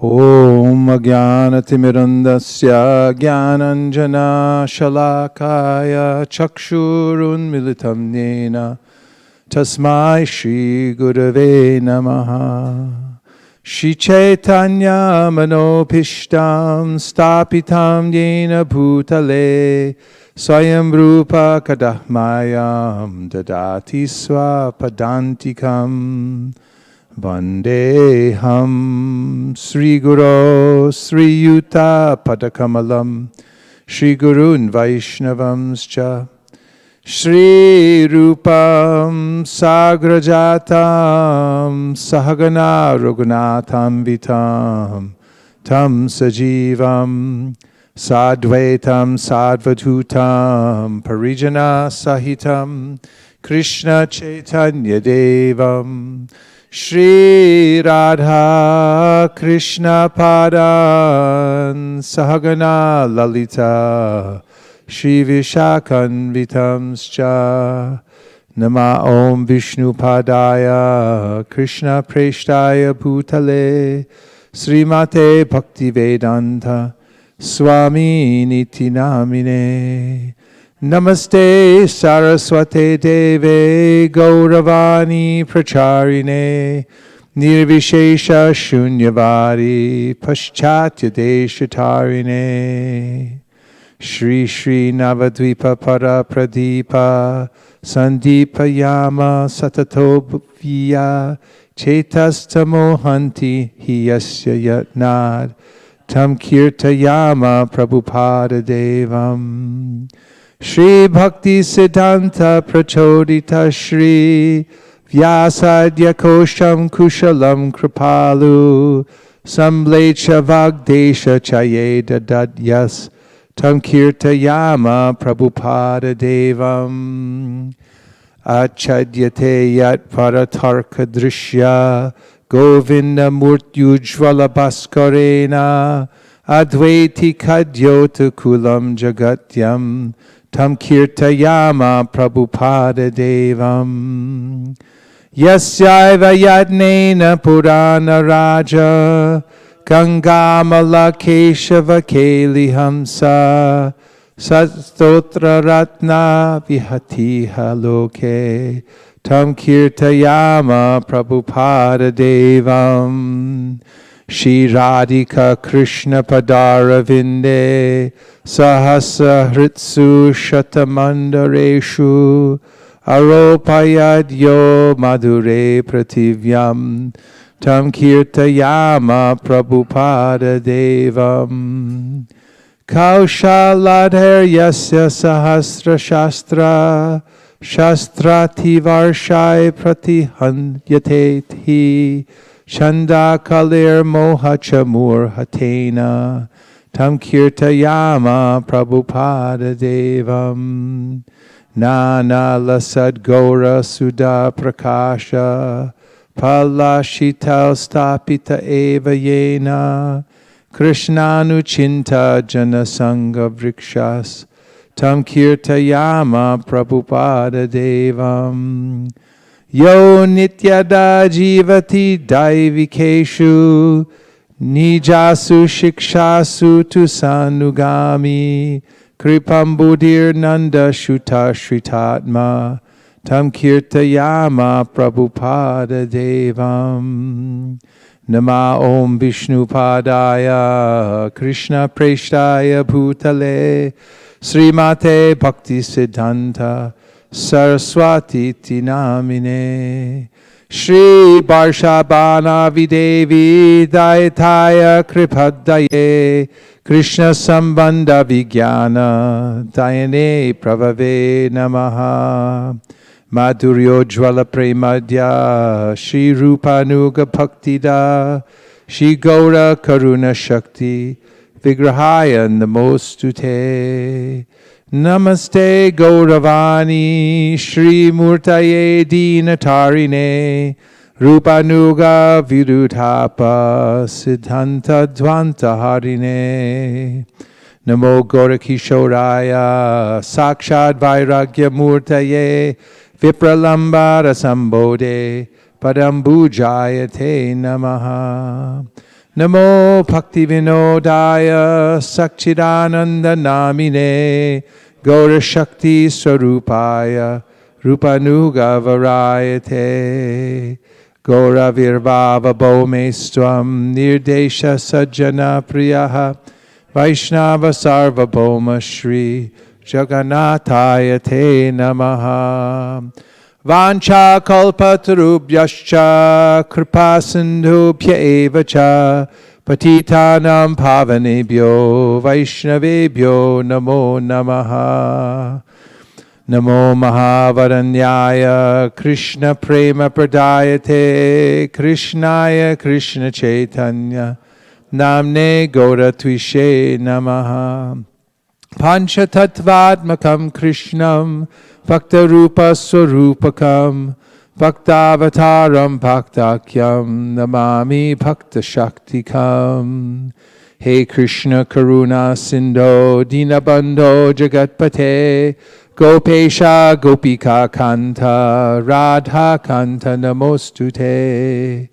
Om Ajnanatimirandasya Jnananjana Shalakaya Chakshurun Militam Nena Tasmai Shri Gurave Namaha Shri Chaitanya Manopishtam Stapitam Yena Bhutale Swayam Rupa Kadahmayam Dadati Swapadantikam Vandeham Sri Guru Sri Yuta Padakamalam Sri Gurun Vaishnavamscha Shri Rupam Sagrajatam Sahagana Raghunatham Vitam Tam Sajivam Sadvaitam Sadvatutam Parijana Sahitam Krishna Chaitanya Devam Shri Radha Krishna Padan Sahagana Lalita Shri Vishakan Vitamscha Nama Om Vishnu Padaya Krishna Preshtaya Bhutale Srimate Bhaktivedanta Swami Niti Namine Namaste Saraswate Deve Gauravani Pracharine Nirvishesha Shunyavadi Paschatya Deshatarine Shri Shri Navadvipa Para Pradipa Sandipa Yama Satatobhya Chetastamohanti Hiyasya Yatnad Tam Kirtayama Prabhupada Devam Shri Bhakti Siddhanta Prachodita Shri Vyasadya Kosham Kushalam Kripalu Samblecha Vagdesha Chayeda Dadyas Tam Kirtayama Prabhupada Devam Achadyate Yat Paratarka Drishya Govinda Murtyujvala Bhaskarena Advaiti Kadyota Kulam Jagatyam Tam Kirtayama Prabhupada Devam Yasyaiva Yadnena Purana Raja Gangamala Keshava Keli Hamsa Satstotra Ratna Vihatiha Loke Tam Kirtayama Prabhupada Devam Shri Radhika Krishna Padara Vinde Sahasa Hritsu Shatamandareshu Aropayadyo Madhure Prativyam Tam Kirtayama Prabhupada Devam Kaushaladher Yasya Sahasra Shastra Shastrati Varshai Pratihanyateti Chanda Kalir Mohachamur Hatena Tam Kirtayama Prabhupada Devam Nana Lasad Gora Sudha Prakasha Palashital Stapita Eva Yena Krishnanu Jana Sangha Vrikshas Tam Kirtayama Prabhupada Devam Yo Nityada Jivati Daivikeshu Nijasu Shikshasu Tusanugami Kripambudir Nanda Shuta Shritatma Tam Kirtayama Prabhupada Devam Nama Om Vishnu Padaya Krishna Preshtaya Bhutale Srimate Bhakti Siddhanta Saraswati Tinamine Shri Barshabana Videvi Daitaya Kripadaye Krishna Sambandha Vijnana Dayane Pravave Namaha Madhuryo Jwala Premadya Shri Rupanuga Bhaktida Shri Gaura Karuna Shakti Vigrahaya Namostute Namaste Gauravani Shri Murtaye Dinatarine Rupanuga Virudhapa Siddhanta Dvanta Harine Namo Gorakishoraya Sakshad Vairagya Murtaye Vipralambara Sambode Padambujayate Namaha Namo Bhakti Vinodaya Sakchidananda Namine Gaura Shakti Swarupaya Rupanuga Varayate Gaura Virvava Bhomestvam Nirdesha Sajjana Priyaha Vaishnava Sarvabhauma Shri Jagannathaya Te Namaha Vancha kalpatarubhyascha kripa sindhubhya eva cha patitanam pavanebhyo vaishnavebhyo namo namaha Namo Mahavaranyaya Krishna Prema Pradayate Krishnaya Krishna Chaitanya Namne Gaura Tvishe Namaha Panchatattvatmakam Krishnam Bhaktarupa Swarupakam Bhaktavataram Bhaktakyam Namami Bhakta Shaktikam Hey Krishna Karuna Sindho Dinabandho Jagatpate Gopesha Gopika Kanta Radha Kanta Namostute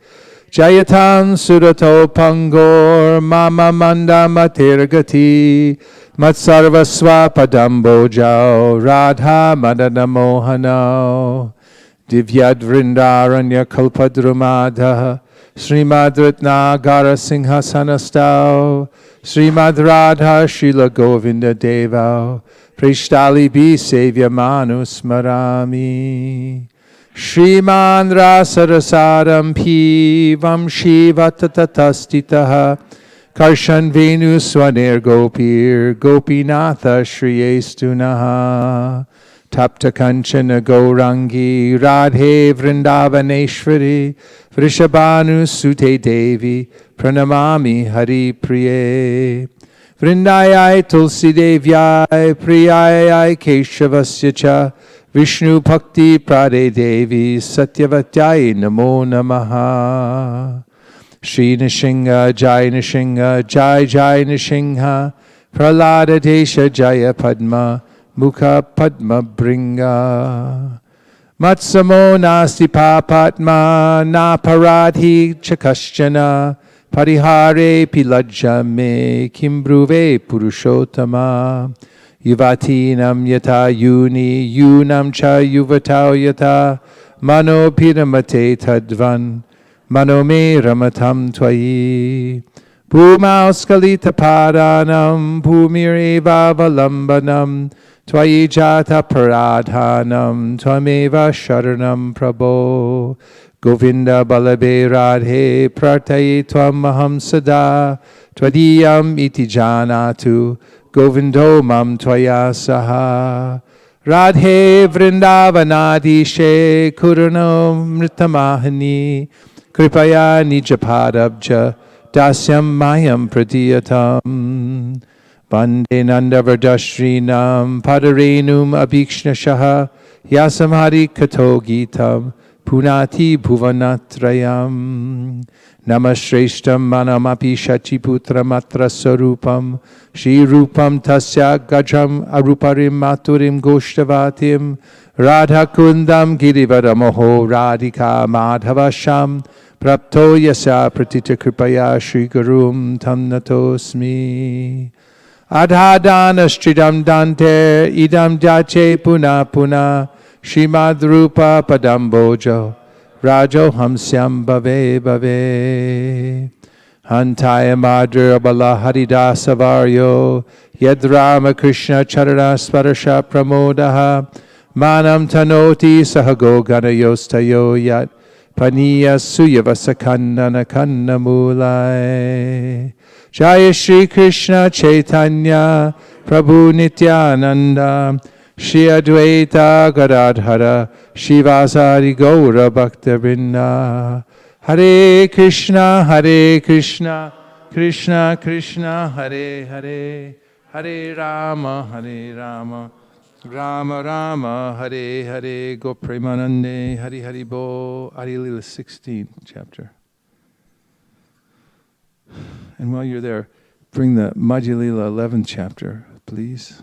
Jayatam Surato Pangor Mama Manda Matirgati Matsarvasva Padambo Jao Radha Madana Mohano Divyad Vrindaranya Kalpadrumadha Srimad Ratna Gara Singhasanastav Srimad Radha Srila Govinda Deva Prishtali Bi Sevya Manu Smarami Shriman Rasarasaram Pi Vamshi Vatatatastitaha Karshan Venu Swanir Gopir Gopinatha Shriyestunaha Tapta Kanchana Gaurangi Radhe Vrindavaneshwari Vrishabhanu Sute Devi Pranamami Hari Priye Vrindayai Tulsi Devyai Priyayai Keshavasya Cha Vishnu Bhakti Prade Devi Satyavatyai Namo Namaha Shri Nishinga Jai Nishinga Jai Jai Nishinga Pralada Desha Jaya Padma Mukha Padma Bringa Matsamo Nasti Papatma Naparadhi Chakaschana Parihare Pilajja Me Kimbruve Purushottama Yuvatinam Yata Yuni Yunam Cha Yuvatau Yata Mano Piramate Tadvan Mano Me Ramatam Twayi Bhumauskalita Padanam Bhumir Eva Valambanam Twayi Jata Paradhanam Twameva Sharanam Prabho Govinda Balabe Radhe Prartaye Tvam Maham Sada Twadiyam Iti Janatu Govindo Mam Twaya Saha Radhe Vrindavanadishe Kurano Mritamahani Kripaya Nijapadabja Dasyam Mayam Pradiyatam Bande Nandavardashrinam Padarenum Abhikshnashaha Yasam Hari Kato Gitam Punati Bhuvanatrayam Namashreshtam Manamapi Shachiputra Matra Sarupam Shri Rupam Tasya Gajam Aruparim Maturim Goshtavatim Radha Kundam Girivaramoho Radhika Madhavasham Prapto Yasa Pratita Kripaya Shri Gurum Tam Natosmi Adhadana Stridam Dante Idam Jache Puna Puna Shrimad Rupa Padambojo Rajo Hamsyam Bhave Bhave Hantaya Madhura Bala Haridasa Varyo Yad Rama Krishna Charana Sparasha Pramodaha Manam Tanoti Sahago Ganayostayo Yat Paniya Suyavasakandana Kanna Mulai Jaya Shri Krishna Chaitanya Prabhu Nityananda Shri Advaita Gadadhara Shivasari Gaura Bhakta Hare Krishna Krishna Krishna Hare Hare Hare Rama Rama Rama Hare Hare Go Premanande Hari Hari Bo Adi Lila 16th chapter. And while you're there, bring the Madhya Lila 11th chapter, please.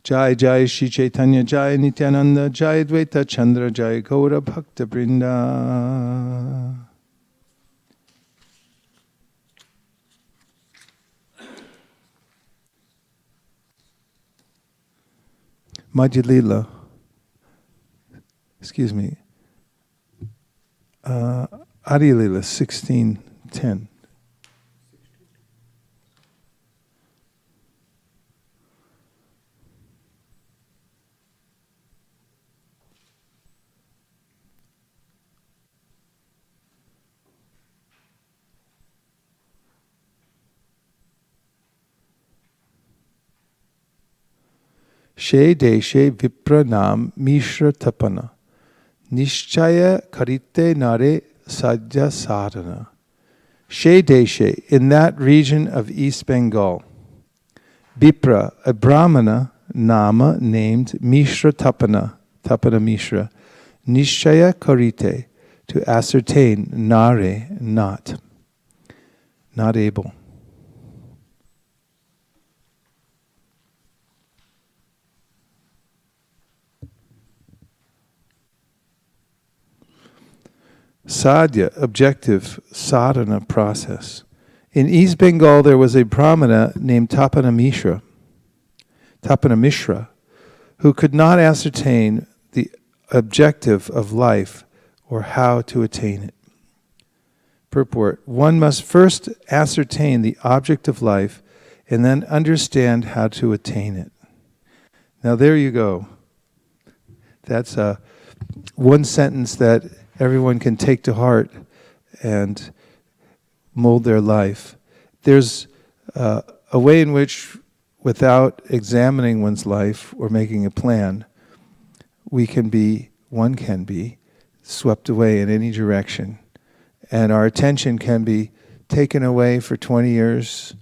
Jai Jai Shri Chaitanya Jai Nityananda Jai Dvaita Chandra Jai Gaura Bhakta Brinda. Madhya Lila, excuse me, Adi Lila 16:10. She deshe vipra nam mishra tapana. Nishchaya karite nare sadhya sadhana. She deshe, in that region of East Bengal, Vipra, a Brahmana, Nama, named Mishra Tapana, Tapana Mishra, Nishchaya karite, to ascertain, nare, not able. Sadhya, objective, sadhana process. In East Bengal, there was a Brahmana named Tapana Mishra, who could not ascertain the objective of life or how to attain it. Purport: one must first ascertain the object of life and then understand how to attain it. Now there you go. That's one sentence that everyone can take to heart and mold their life. There's a way in which, without examining one's life or making a plan, one can be swept away in any direction. And our attention can be taken away for 20 years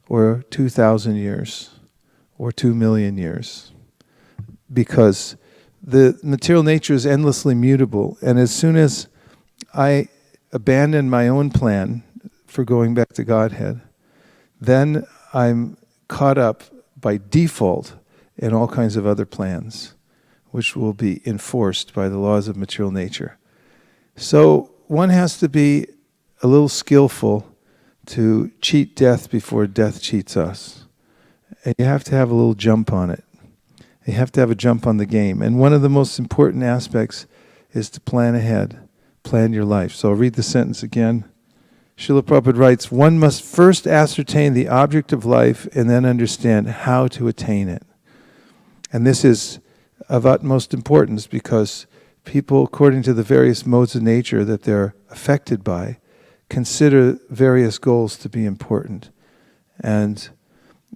or 2,000 years or 2 million years. Because the material nature is endlessly mutable, and as soon as I abandon my own plan for going back to Godhead, then I'm caught up by default in all kinds of other plans, which will be enforced by the laws of material nature. So one has to be a little skillful to cheat death before death cheats us. And you have to have a little jump on it. You have to have a jump on the game. And one of the most important aspects is to plan ahead, plan your life. So I'll read the sentence again. Srila Prabhupada writes, one must first ascertain the object of life and then understand how to attain it. And this is of utmost importance because people, according to the various modes of nature that they're affected by, consider various goals to be important. And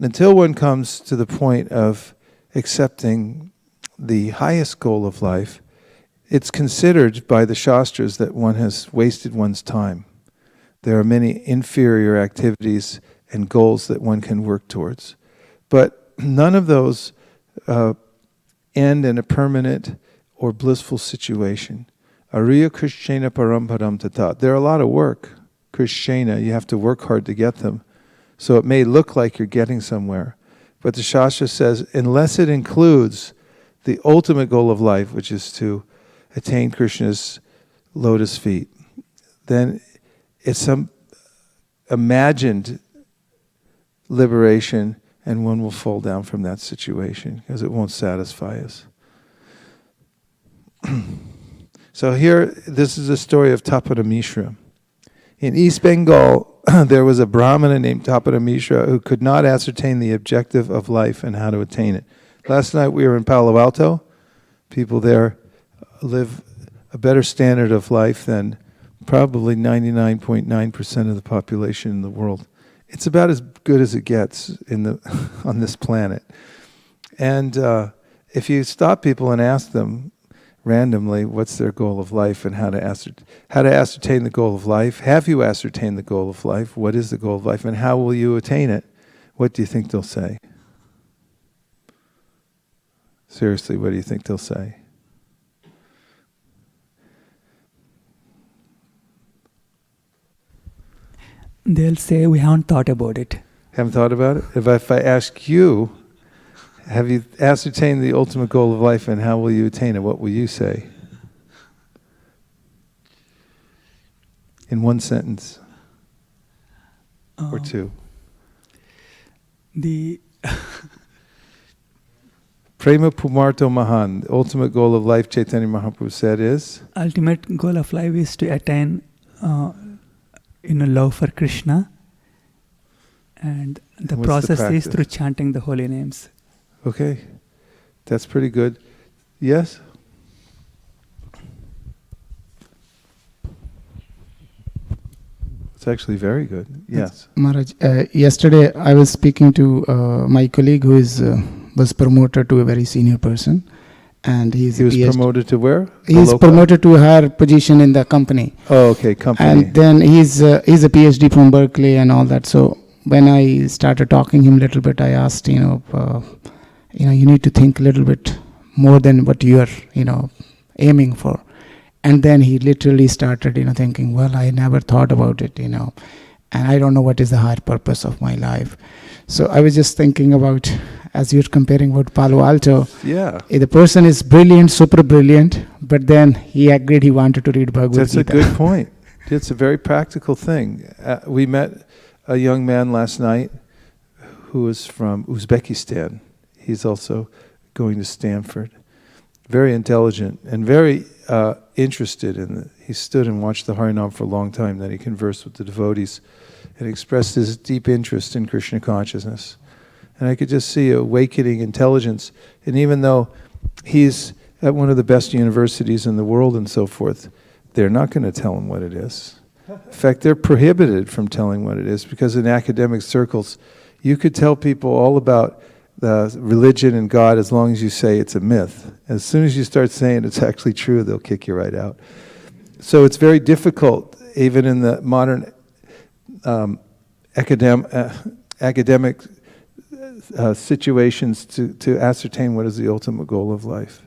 until one comes to the point of accepting the highest goal of life, it's considered by the Shastras that one has wasted one's time. There are many inferior activities and goals that one can work towards. But none of those end in a permanent or blissful situation. Ariya Krishna Paramparam Tata. They're a lot of work. Krishna, you have to work hard to get them. So it may look like you're getting somewhere. But the Shastra says, unless it includes the ultimate goal of life, which is to attain Krishna's lotus feet, then it's some imagined liberation, and one will fall down from that situation because it won't satisfy us. So here, this is the story of Tapana Mishra. In East Bengal, there was a Brahmana named Tapana Mishra who could not ascertain the objective of life and how to attain it. Last night we were in Palo Alto. People there live a better standard of life than probably 99.9% of the population in the world. It's about as good as it gets on this planet. And if you stop people and ask them randomly what's their goal of life and how to ascertain the goal of life, have you ascertained the goal of life? What is the goal of life and how will you attain it? What do you think they'll say? Seriously, what do you think they'll say? They'll say, we haven't thought about it. Haven't thought about it? If I ask you, Have you ascertained the ultimate goal of life, and how will you attain it? What will you say? In one sentence or two. The Prema Pumarto Mahan, the ultimate goal of life, Chaitanya Mahaprabhu said, is? ultimate goal of life is to attain love for Krishna, and the What's process the is practice? through chanting the holy names. Okay, that's pretty good. Yes? It's actually very good. Yes. Maharaj, yesterday I was speaking to my colleague who was promoted to a very senior person, and he was promoted to where? He is promoted to a higher position in the company. Oh, okay, company. And then he's a PhD from Berkeley and all that. So when I started talking him a little bit, I asked, you need to think a little bit more than what you are, aiming for. And then he literally started, thinking, well, I never thought about it, and I don't know what is the higher purpose of my life. So I was just thinking about, as you're comparing about Palo Alto, the person is brilliant, super brilliant, but then he agreed he wanted to read Bhagavad Gita. That's a good point. It's a very practical thing. We met a young man last night who is from Uzbekistan. He's also going to Stanford. Very intelligent and very interested in he stood and watched the Harinam for a long time. Then he conversed with the devotees and expressed his deep interest in Krishna consciousness. And I could just see awakening intelligence. And even though he's at one of the best universities in the world and so forth, they're not going to tell him what it is. In fact, they're prohibited from telling what it is, because in academic circles, you could tell people all about the religion and God as long as you say it's a myth. As soon as you start saying it's actually true, they'll kick you right out. So it's very difficult, even in the modern academic situations, to ascertain what is the ultimate goal of life.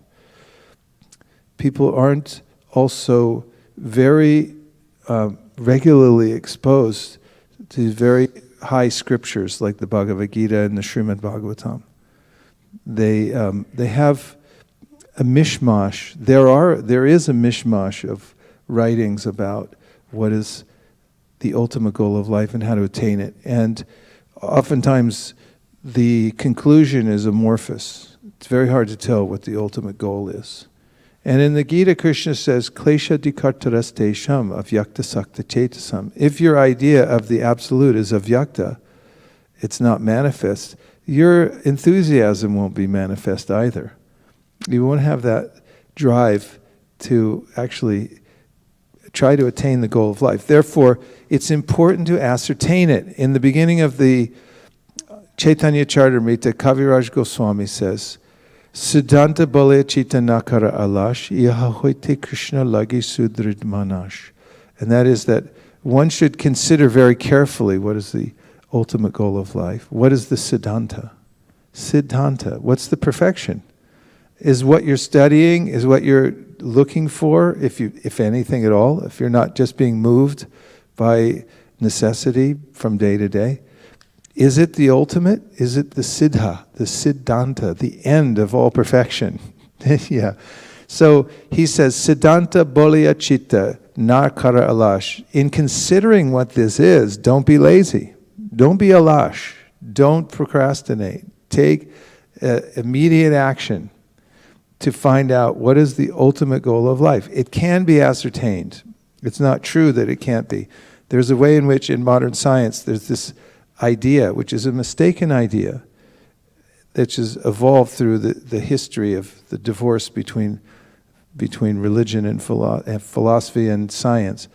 People aren't also very regularly exposed to very high scriptures like the Bhagavad Gita and the Srimad Bhagavatam. They have a mishmash. There is a mishmash of writings about what is the ultimate goal of life and how to attain it. And oftentimes the conclusion is amorphous. It's very hard to tell what the ultimate goal is. And in the Gita, Krishna says, Klesha dikartaraste sham avyakta sakta chetasam. If your idea of the absolute is avyakta, it's not manifest, your enthusiasm won't be manifest either. You won't have that drive to actually try to attain the goal of life. Therefore, it's important to ascertain it. In the beginning of the Chaitanya Charitamrita, Kaviraj Goswami says, Siddhanta Balaya Chita Nakara Alash, Yahahoite Krishna Lagi Sudrid Manash. And that is that one should consider very carefully what is the ultimate goal of life. What is the Siddhanta? Siddhanta, what's the perfection? Is what you're studying, is what you're looking for, if anything at all, if you're not just being moved by necessity from day to day? Is it the ultimate? Is it the siddha, the siddhanta, the end of all perfection? Yeah. So he says, Siddhanta bolya chitta nakara alash. In considering what this is, don't be lazy. Don't be alash. Don't procrastinate. Take immediate action to find out what is the ultimate goal of life. It can be ascertained. It's not true that it can't be. There's a way in which in modern science there's this idea, which is a mistaken idea, that has evolved through the history of the divorce between religion and philosophy and science,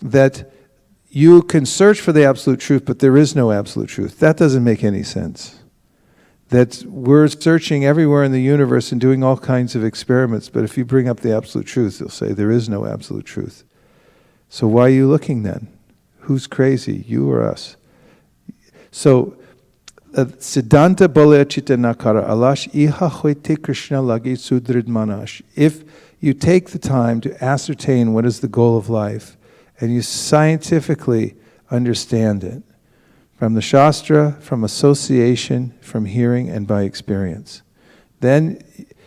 that you can search for the absolute truth, but there is no absolute truth. That doesn't make any sense. That we're searching everywhere in the universe and doing all kinds of experiments, but if you bring up the absolute truth, they'll say there is no absolute truth. So why are you looking then? Who's crazy, you or us? So, Siddhanta Balaya Chitta Nakara Alash Iha Hoite Krishna Lagi Sudrid Manash. If you take the time to ascertain what is the goal of life, and you scientifically understand it, from the Shastra, from association, from hearing, and by experience. Then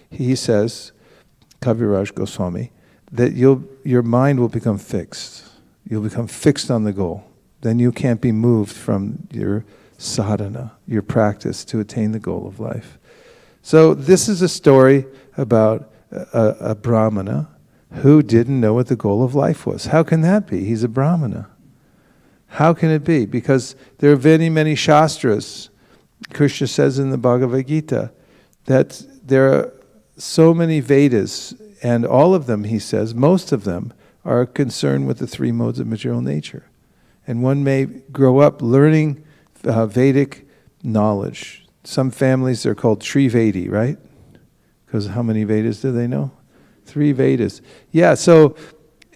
he says, Kaviraj Goswami, that your mind will become fixed. You'll become fixed on the goal. Then you can't be moved from your sadhana, your practice to attain the goal of life. So this is a story about a brahmana who didn't know what the goal of life was. How can that be? He's a brahmana. How can it be? Because there are many, many shastras. Krishna says in the Bhagavad Gita that there are so many Vedas, and all of them, he says, most of them are concerned with the three modes of material nature. And one may grow up learning Vedic knowledge. Some families are called Trivedi, right? Because how many Vedas do they know? 3 Vedas. Yeah, so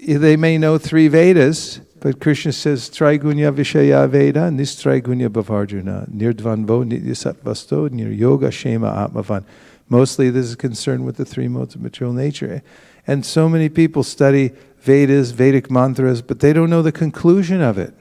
they may know 3 Vedas, but Krishna says, Traigunya Vishaya Veda, Nistraigunya Bhavarjuna, Nirdvanvo Nityasatvasto, Niryoga Shema Atmavan. Mostly this is concerned with the 3 modes of material nature. And so many people study Vedas, Vedic mantras, but they don't know the conclusion of it.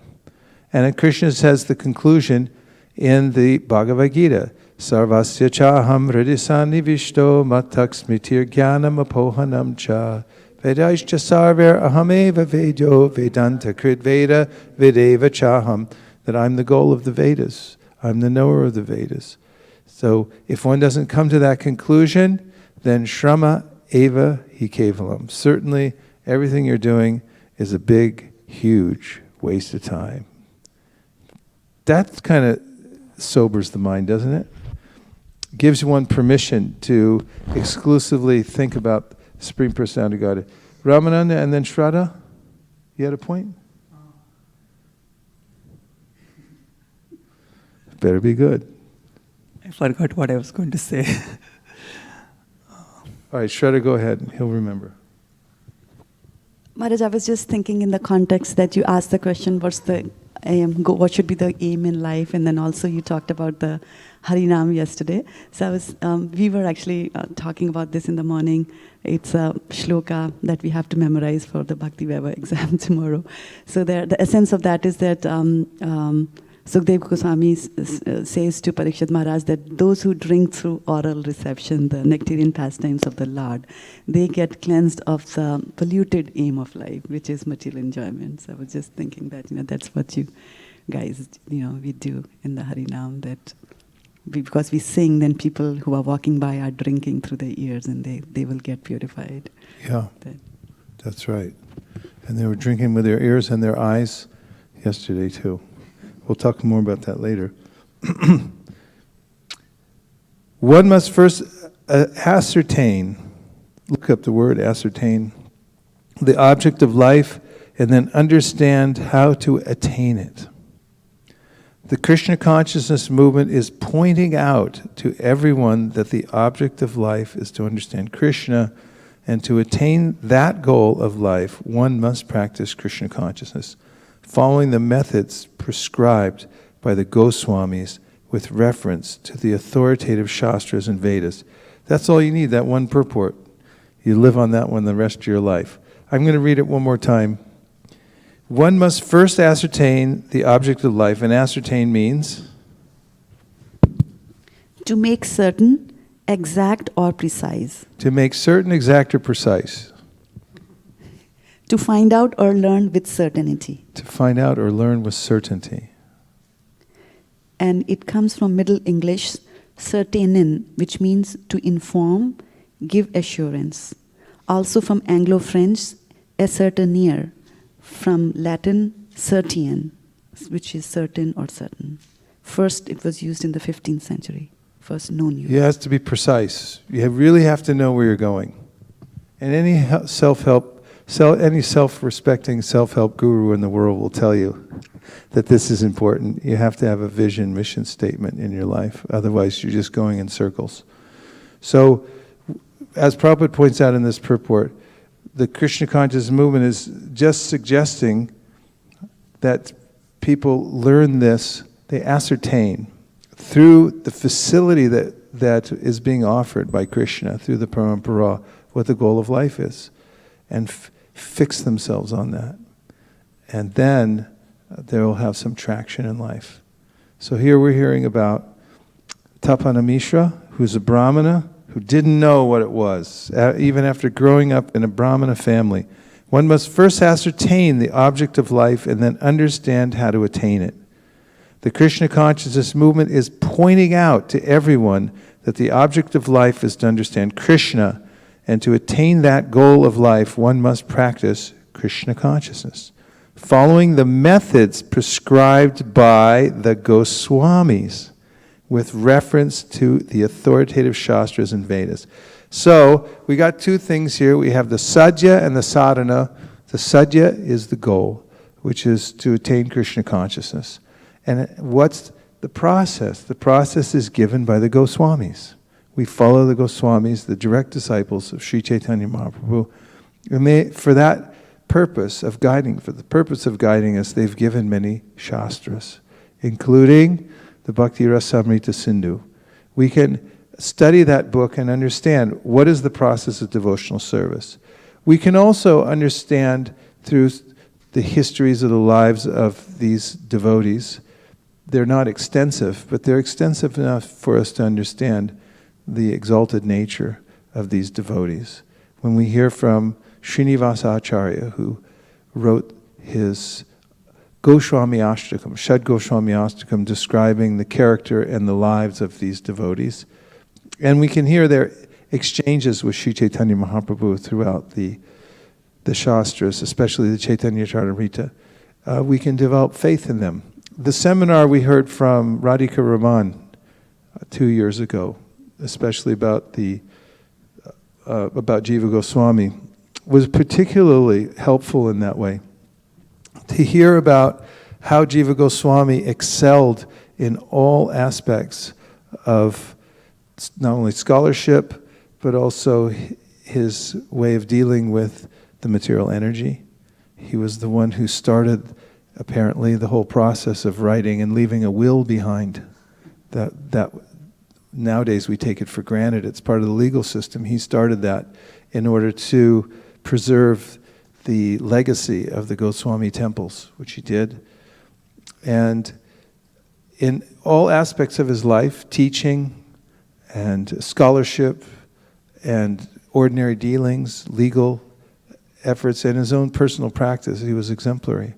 And Krishna says the conclusion in the Bhagavad Gita. Sarvasya chaham hridisani vishto matak smitir jnanam apohanam cha vedaishcha sarver ahameva vedo vedanta krit veda vedeva chaham. That I'm the goal of the Vedas. I'm the knower of the Vedas. So if one doesn't come to that conclusion, then shrama eva hi kevalam. Certainly everything you're doing is a big, huge waste of time. That kind of sobers the mind, doesn't it? Gives one permission to exclusively think about Supreme Personality of Godhead. Ramananda and then Shraddha, you had a point? Better be good. I forgot what I was going to say. All right, Shraddha, go ahead. He'll remember. Maharaj, I was just thinking in the context that you asked the question, what's the aim, what should be the aim in life? And then also you talked about the Harinam yesterday. So I was, we were actually talking about this in the morning. It's a shloka that we have to memorize for the Bhakti Vaibhav exam tomorrow. So the essence of that is that Sukdev Goswami says to Parikshit Maharaj that those who drink through oral reception, the nectarian pastimes of the Lord, they get cleansed of the polluted aim of life, which is material enjoyment. So I was just thinking that, that's what you guys, we do in the Harinam, that because we sing, then people who are walking by are drinking through their ears and they will get purified. Yeah, that's right. And they were drinking with their ears and their eyes yesterday too. We'll talk more about that later. One must first ascertain, look up the word ascertain, the object of life, and then understand how to attain it. The Krishna consciousness movement is pointing out to everyone that the object of life is to understand Krishna, and to attain that goal of life, one must practice Krishna consciousness, following the methods prescribed by the Goswamis with reference to the authoritative Shastras and Vedas. That's all you need, that one purport. You live on that one the rest of your life. I'm going to read it one more time. One must first ascertain the object of life, and ascertain means? To make certain, exact or precise. To make certain, exact or precise. To find out or learn with certainty. To find out or learn with certainty. And it comes from Middle English, certainin, which means to inform, give assurance. Also from Anglo-French, ascertainer, from Latin, certian, which is certain or certain. First, it was used in the 15th century. First known use. It has to be precise. You really have to know where you're going. And any any self-respecting self-help guru in the world will tell you that this is important. You have to have a vision, mission statement in your life. Otherwise, you're just going in circles. So, as Prabhupada points out in this purport, the Krishna consciousness movement is just suggesting that people learn this, they ascertain through the facility that is being offered by Krishna, through the parampara, what the goal of life is, and fix themselves on that. And then they will have some traction in life. So here we're hearing about Tapana Mishra, who's a Brahmana, who didn't know what it was, even after growing up in a Brahmana family. One must first ascertain the object of life and then understand how to attain it. The Krishna consciousness movement is pointing out to everyone that the object of life is to understand Krishna, and to attain that goal of life, one must practice Krishna consciousness, following the methods prescribed by the Goswamis, with reference to the authoritative Shastras and Vedas. So, we got two things here. We have the sadhya and the sadhana. The sadhya is the goal, which is to attain Krishna consciousness. And what's the process? The process is given by the Goswamis. We follow the Goswamis, the direct disciples of Sri Chaitanya Mahaprabhu. And for that purpose of guiding, for the purpose of guiding us, they've given many Shastras, including the Bhakti Rasamrita Sindhu. We can study that book and understand what is the process of devotional service. We can also understand through the histories of the lives of these devotees. They're not extensive, but they're extensive enough for us to understand the exalted nature of these devotees. When we hear from Srinivasa Acharya, who wrote his Goswami Ashtakam, Shad Goswami Ashtakam, describing the character and the lives of these devotees, and we can hear their exchanges with Sri Chaitanya Mahaprabhu throughout the Shastras, especially the Chaitanya Charitamrita, we can develop faith in them. The seminar we heard from Radhika Raman 2 years ago, especially about Jiva Goswami, was particularly helpful in that way. To hear about how Jiva Goswami excelled in all aspects of not only scholarship, but also his way of dealing with the material energy. He was the one who started, apparently, the whole process of writing and leaving a will behind. That nowadays we take it for granted. It's part of the legal system. He started that in order to preserve the legacy of the Goswami temples, which he did. And in all aspects of his life, teaching and scholarship and ordinary dealings, legal efforts, and his own personal practice, he was exemplary.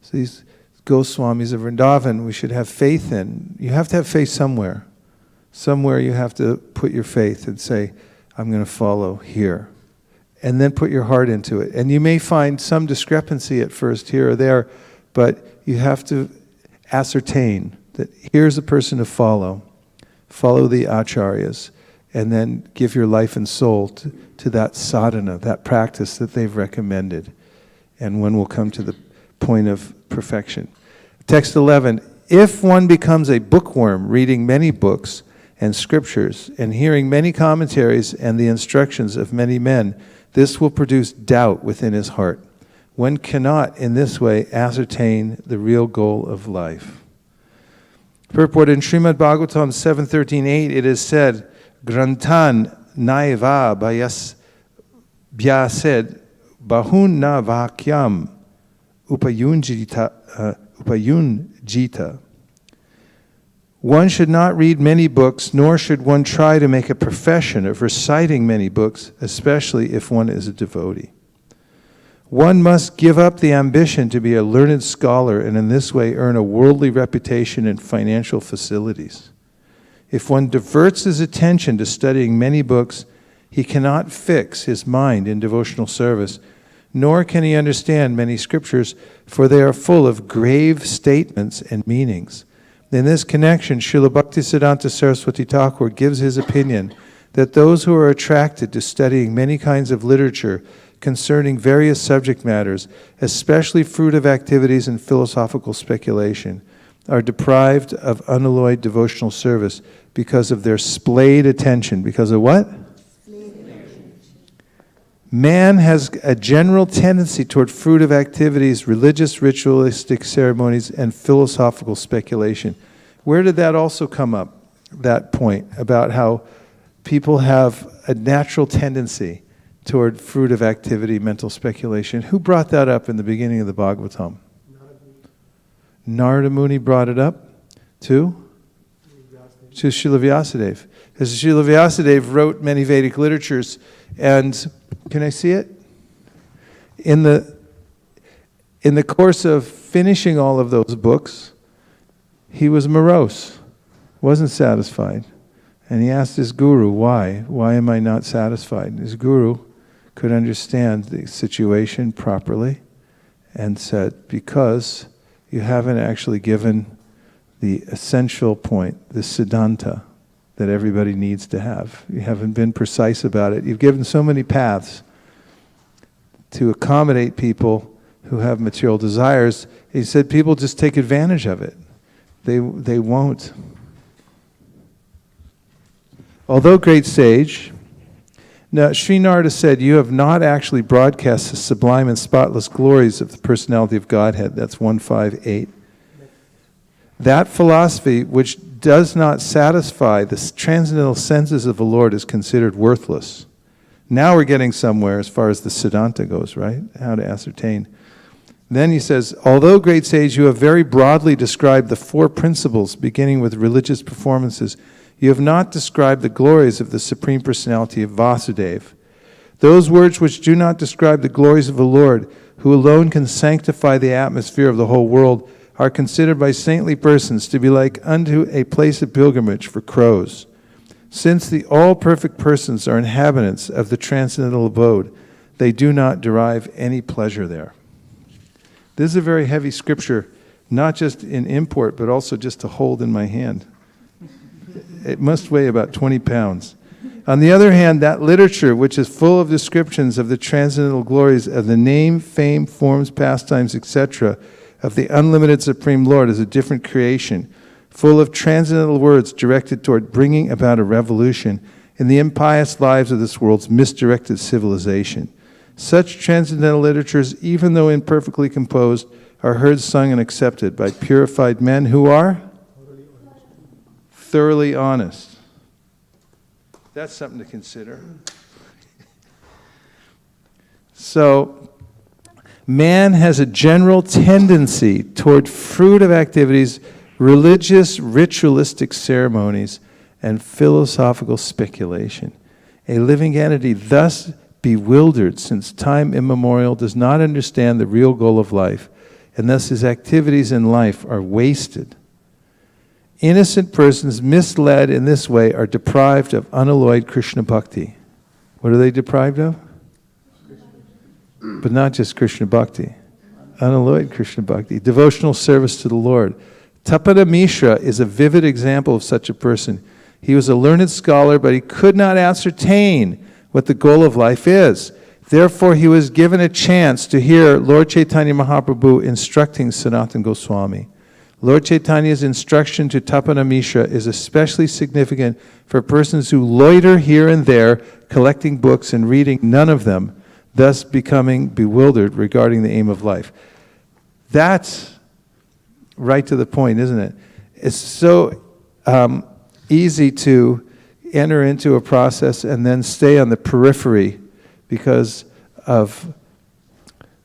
So these Goswamis of Vrindavan, we should have faith in. You have to have faith somewhere. Somewhere you have to put your faith and say, I'm going to follow here. And then put your heart into it. And you may find some discrepancy at first here or there, but you have to ascertain that here's a person to follow. Follow the acharyas, and then give your life and soul to that sadhana, that practice that they've recommended. And one will come to the point of perfection. Text 11, if one becomes a bookworm, reading many books and scriptures, and hearing many commentaries and the instructions of many men, this will produce doubt within his heart. One cannot, in this way, ascertain the real goal of life. Purport in Srimad Bhagavatam 7.13.8, it is said, Grantan naiva bayas bhyased bahun na vakyam upayunjita. One should not read many books, nor should one try to make a profession of reciting many books, especially if one is a devotee. One must give up the ambition to be a learned scholar and in this way earn a worldly reputation and financial facilities. If one diverts his attention to studying many books, he cannot fix his mind in devotional service, nor can he understand many scriptures, for they are full of grave statements and meanings. In this connection, Srila Bhaktisiddhanta Saraswati Thakur gives his opinion that those who are attracted to studying many kinds of literature concerning various subject matters, especially fruitive activities and philosophical speculation, are deprived of unalloyed devotional service because of their splayed attention. Because of what? Man has a general tendency toward fruitive activities, religious, ritualistic ceremonies, and philosophical speculation. Where did that also come up, that point, about how people have a natural tendency toward fruitive activity, mental speculation? Who brought that up in the beginning of the Bhagavatam? Narada Muni brought it up. To Srila Vyasadeva. Because Srila Vyasadeva wrote many Vedic literatures, and can I see it? In the course of finishing all of those books, he was morose, wasn't satisfied. And he asked his guru, why? Why am I not satisfied? His guru could understand the situation properly and said, because you haven't actually given the essential point, the siddhanta that everybody needs to have. You haven't been precise about it. You've given so many paths to accommodate people who have material desires. He said people just take advantage of it. They won't. Although great sage, now Sri Narada said, you have not actually broadcast the sublime and spotless glories of the personality of Godhead. That's 158. That philosophy, which does not satisfy the transcendental senses of the Lord, is considered worthless. Now we're getting somewhere as far as the Siddhanta goes, right? How to ascertain. Then he says, although great sage, you have very broadly described the four principles, beginning with religious performances, you have not described the glories of the Supreme Personality of Vasudeva. Those words which do not describe the glories of the Lord, who alone can sanctify the atmosphere of the whole world, are considered by saintly persons to be like unto a place of pilgrimage for crows. Since the all-perfect persons are inhabitants of the transcendental abode, they do not derive any pleasure there. This is a very heavy scripture, not just in import, but also just to hold in my hand. It must weigh about 20 pounds. On the other hand, that literature, which is full of descriptions of the transcendental glories of the name, fame, forms, pastimes, etc., of the unlimited Supreme Lord, is a different creation, full of transcendental words directed toward bringing about a revolution in the impious lives of this world's misdirected civilization. Such transcendental literatures, even though imperfectly composed, are heard, sung, and accepted by purified men who are thoroughly honest. That's something to consider. So, man has a general tendency toward fruitive activities, religious, ritualistic ceremonies, and philosophical speculation. A living entity thus bewildered since time immemorial does not understand the real goal of life, and thus his activities in life are wasted. Innocent persons misled in this way are deprived of unalloyed Krishna bhakti. What are they deprived of? But not just Krishna bhakti. Unalloyed Krishna bhakti. Devotional service to the Lord. Tapada Mishra is a vivid example of such a person. He was a learned scholar, but he could not ascertain what the goal of life is. Therefore, he was given a chance to hear Lord Chaitanya Mahaprabhu instructing Sanatana Goswami. Lord Chaitanya's instruction to Tapada Mishra is especially significant for persons who loiter here and there, collecting books and reading none of them, thus becoming bewildered regarding the aim of life. That's right to the point, isn't it? It's so easy to enter into a process and then stay on the periphery because of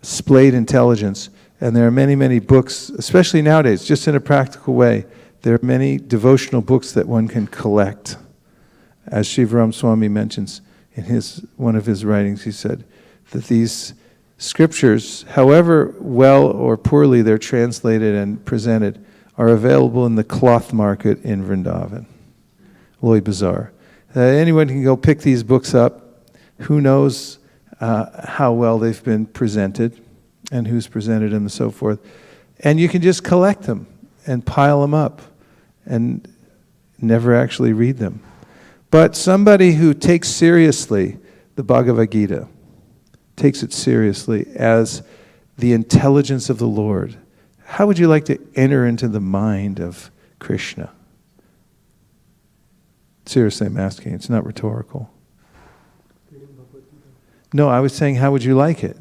splayed intelligence. And there are many, many books, especially nowadays, just in a practical way, there are many devotional books that one can collect. As Shivaram Swami mentions in one of his writings, he said that these scriptures, however well or poorly they're translated and presented, are available in the cloth market in Vrindavan, Loy Bazaar. Anyone can go pick these books up. Who knows how well they've been presented and who's presented them and so forth. And you can just collect them and pile them up and never actually read them. But somebody who takes seriously the Bhagavad Gita, takes it seriously as the intelligence of the Lord, how would you like to enter into the mind of Krishna? Seriously, I'm asking. It's not rhetorical. No, I was saying, how would you like it?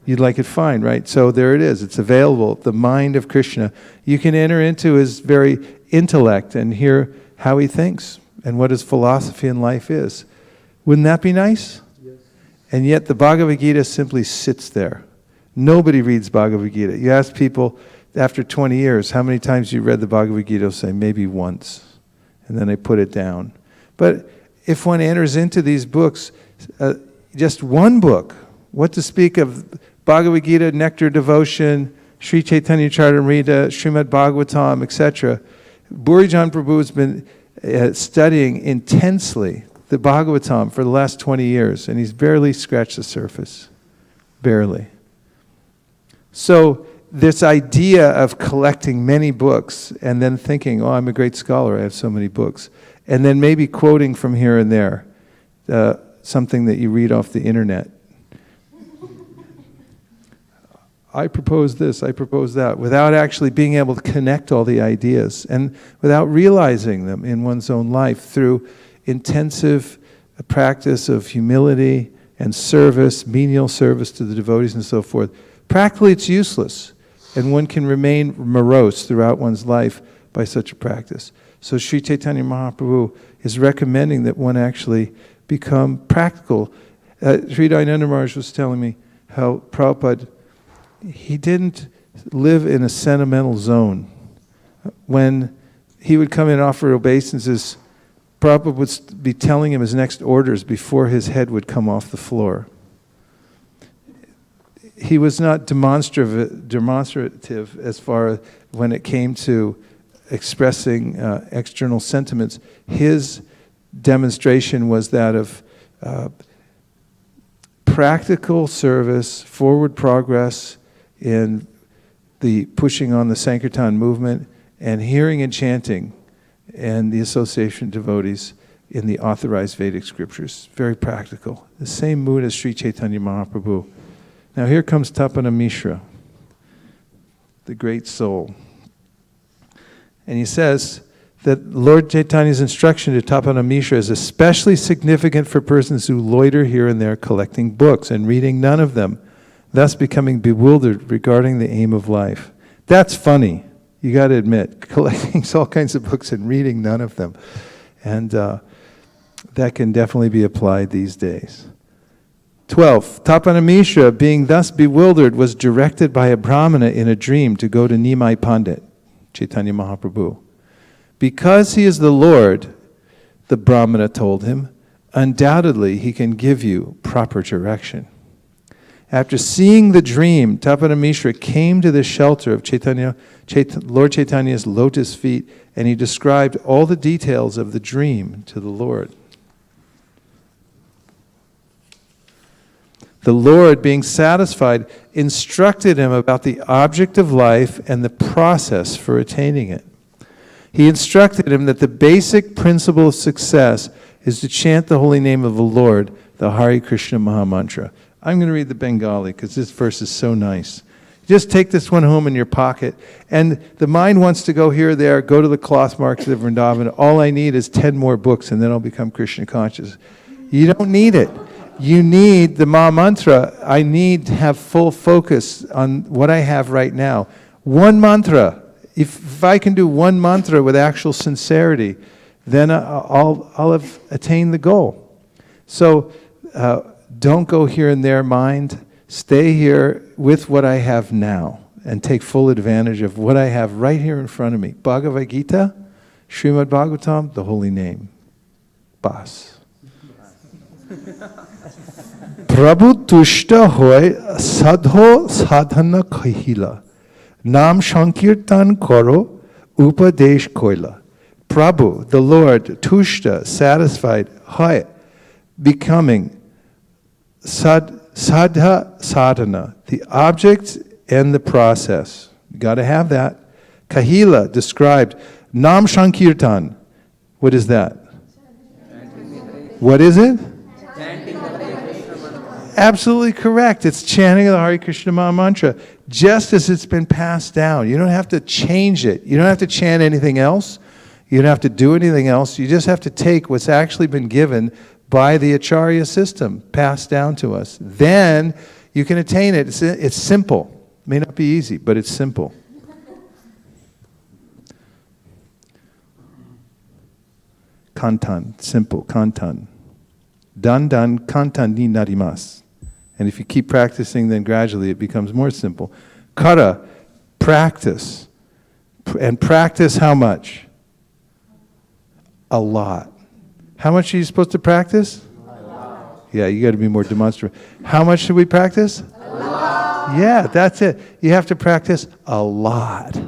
You'd like it fine, right? So there it is. It's available. The mind of Krishna. You can enter into his very intellect and hear how he thinks and what his philosophy in life is. Wouldn't that be nice? Yes. And yet the Bhagavad Gita simply sits there. Nobody reads Bhagavad Gita. You ask people after 20 years, how many times you read the Bhagavad Gita? Say, maybe once. And then I put it down. But if one enters into these books, just one book, what to speak of Bhagavad Gita, Nectar Devotion, Sri Chaitanya Charitamrita, Srimad Bhagavatam, etc. Burijan Prabhu has been studying intensely the Bhagavatam for the last 20 years, and he's barely scratched the surface. Barely. So this idea of collecting many books and then thinking, oh, I'm a great scholar, I have so many books, and then maybe quoting from here and there, something that you read off the internet. I propose this, I propose that, without actually being able to connect all the ideas and without realizing them in one's own life through intensive practice of humility and service, menial service to the devotees and so forth. Practically it's useless, and one can remain morose throughout one's life by such a practice. So Sri Chaitanya Mahaprabhu is recommending that one actually become practical. Sri Dayananda Maharaj was telling me how Prabhupada, he didn't live in a sentimental zone. When he would come in and offer obeisances, Prabhupada would be telling him his next orders before his head would come off the floor. He was not demonstrative as far as when it came to expressing external sentiments. His demonstration was that of practical service, forward progress in the pushing on the Sankirtan movement, and hearing and chanting and the association of devotees in the authorized Vedic scriptures. Very practical. The same mood as Sri Chaitanya Mahaprabhu. Now here comes Tapana Mishra, the great soul. And he says that Lord Chaitanya's instruction to Tapana Mishra is especially significant for persons who loiter here and there collecting books and reading none of them, thus becoming bewildered regarding the aim of life. That's funny, you got to admit, collecting all kinds of books and reading none of them. And that can definitely be applied these days. 12. Tapana Mishra, being thus bewildered, was directed by a Brahmana in a dream to go to Nimai Pandit, Chaitanya Mahaprabhu. Because he is the Lord, the Brahmana told him, undoubtedly he can give you proper direction. After seeing the dream, Tapana Mishra came to the shelter of Lord Chaitanya's lotus feet, and he described all the details of the dream to the Lord. The Lord, being satisfied, instructed him about the object of life and the process for attaining it. He instructed him that the basic principle of success is to chant the holy name of the Lord, the Hare Krishna Mahamantra. I'm going to read the Bengali because this verse is so nice. Just take this one home in your pocket, and the mind wants to go here or there, go to the cloth market of Vrindavan. All I need is 10 more books, and then I'll become Krishna conscious. You don't need it. You need the Maha Mantra. I need to have full focus on what I have right now. One mantra. If I can do one mantra with actual sincerity, then I'll have attained the goal. So don't go here and there, mind. Stay here with what I have now and take full advantage of what I have right here in front of me. Bhagavad Gita, Srimad Bhagavatam, the holy name. Bas. Prabhu tushta hoy sadho sadhana kahila. Nam Shankirtan koro upadesh koila. Prabhu, the Lord, tushta, satisfied, hoy, becoming sadha sadhana, the object and the process. You got to have that. Kahila, described. Nam Shankirtan. What is that? What is it? Absolutely correct. It's chanting of the Hare Krishna Maha Mantra, just as it's been passed down. You don't have to change it. You don't have to chant anything else. You don't have to do anything else. You just have to take what's actually been given by the Acharya system, passed down to us. Then you can attain it. It's simple. It may not be easy, but it's simple. Kantan, simple, kantan. Dan kantan ni narimasu. And if you keep practicing, then gradually it becomes more simple. Kara, Practice. And practice how much? A lot. How much are you supposed to practice? A lot. Yeah, you got to be more demonstrative. How much should we practice? A lot. Yeah, that's it. You have to practice a lot.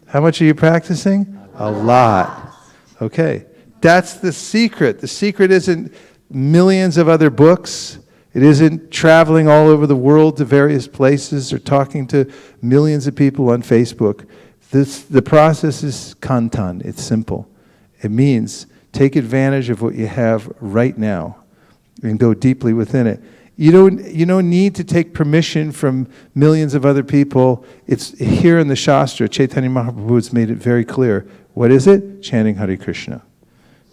How much are you practicing? A lot. Okay. That's the secret. The secret isn't millions of other books. It isn't traveling all over the world to various places or talking to millions of people on Facebook. The process is kantan. It's simple. It means take advantage of what you have right now and go deeply within it. You don't need to take permission from millions of other people. It's here in the Shastra. Chaitanya Mahaprabhu has made it very clear. What is it? Chanting Hare Krishna.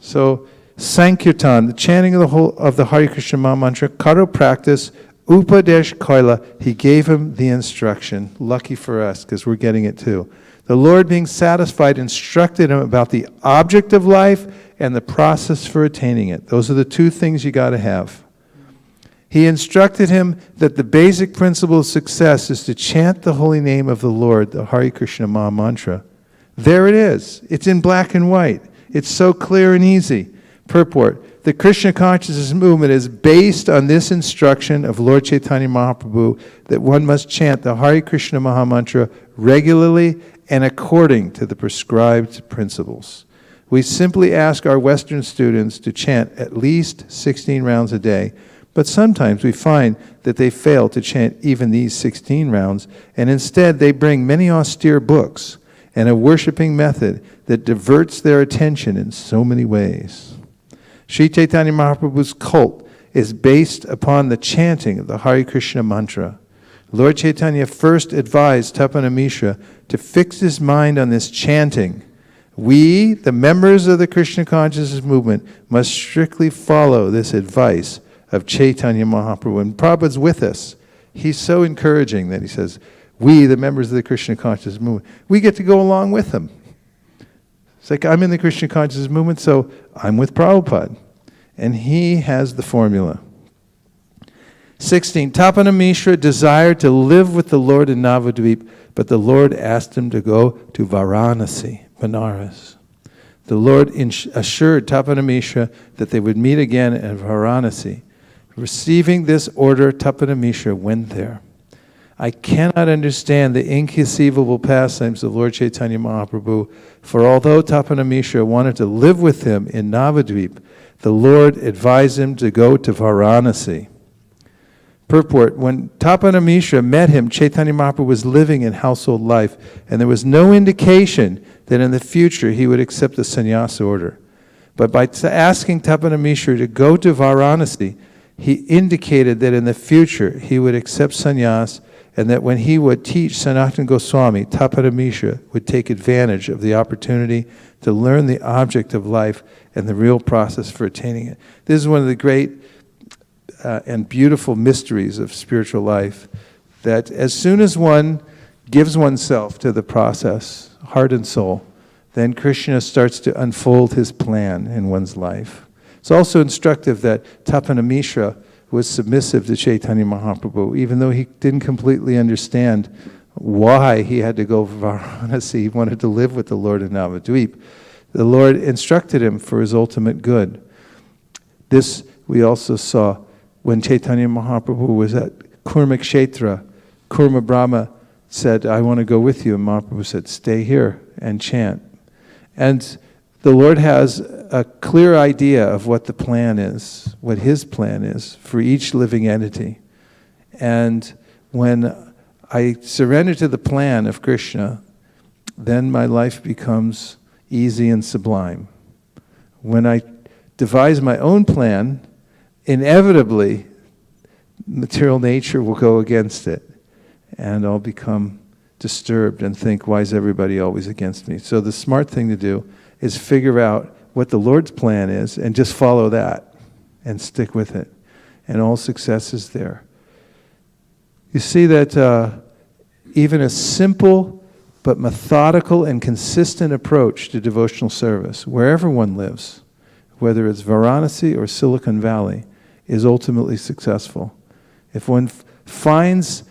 So, Sankirtan, the chanting of the Hare Krishna Maha Mantra, Karo practice, Upadesh Koila, he gave him the instruction. Lucky for us, because we're getting it too. The Lord, being satisfied, instructed him about the object of life and the process for attaining it. Those are the two things you got to have. He instructed him that the basic principle of success is to chant the holy name of the Lord, the Hare Krishna Maha Mantra. There it is. It's in black and white. It's so clear and easy. Purport. The Krishna consciousness movement is based on this instruction of Lord Chaitanya Mahaprabhu that one must chant the Hare Krishna Maha Mantra regularly and according to the prescribed principles. We simply ask our Western students to chant at least 16 rounds a day, but sometimes we find that they fail to chant even these 16 rounds, and instead they bring many austere books and a worshiping method that diverts their attention in so many ways. Sri Chaitanya Mahaprabhu's cult is based upon the chanting of the Hare Krishna mantra. Lord Chaitanya first advised Tapana Mishra to fix his mind on this chanting. We, the members of the Krishna consciousness movement, must strictly follow this advice of Chaitanya Mahaprabhu. And Prabhupada's with us. He's so encouraging that he says, we, the members of the Krishna consciousness movement, we get to go along with him. It's like, I'm in the Krishna consciousness movement, so I'm with Prabhupada. And he has the formula. 16, Tapana Mishra desired to live with the Lord in Navadvip, but the Lord asked him to go to Varanasi, Benares. The Lord assured Tapana Mishra that they would meet again at Varanasi. Receiving this order, Tapana Mishra went there. I cannot understand the inconceivable pastimes of Lord Chaitanya Mahaprabhu, for although Tapana Mishra wanted to live with him in Navadvip, the Lord advised him to go to Varanasi. Purport, when Tapana Mishra met him, Chaitanya Mahaprabhu was living in household life, and there was no indication that in the future he would accept the sannyasa order. But by asking Tapana Mishra to go to Varanasi, he indicated that in the future he would accept sannyas, and that when he would teach Sanatana Goswami, Tapana Mishra would take advantage of the opportunity to learn the object of life and the real process for attaining it. This is one of the great and beautiful mysteries of spiritual life, that as soon as one gives oneself to the process, heart and soul, then Krishna starts to unfold his plan in one's life. It's also instructive that Tapana Mishra was submissive to Chaitanya Mahaprabhu, even though he didn't completely understand why he had to go to Varanasi. He wanted to live with the Lord in Navadvip. The Lord instructed him for his ultimate good. This we also saw when Chaitanya Mahaprabhu was at Kurma Kshetra. Kurma Brahma said, I want to go with you. And Mahaprabhu said, stay here and chant. And the Lord has a clear idea of what the plan is, what his plan is for each living entity. And when I surrender to the plan of Krishna, then my life becomes easy and sublime. When I devise my own plan, inevitably, material nature will go against it. And I'll become disturbed and think, why is everybody always against me? So the smart thing to do is figure out what the Lord's plan is and just follow that and stick with it. And all success is there. You see that even a simple but methodical and consistent approach to devotional service, wherever one lives, whether it's Varanasi or Silicon Valley, is ultimately successful. If one finds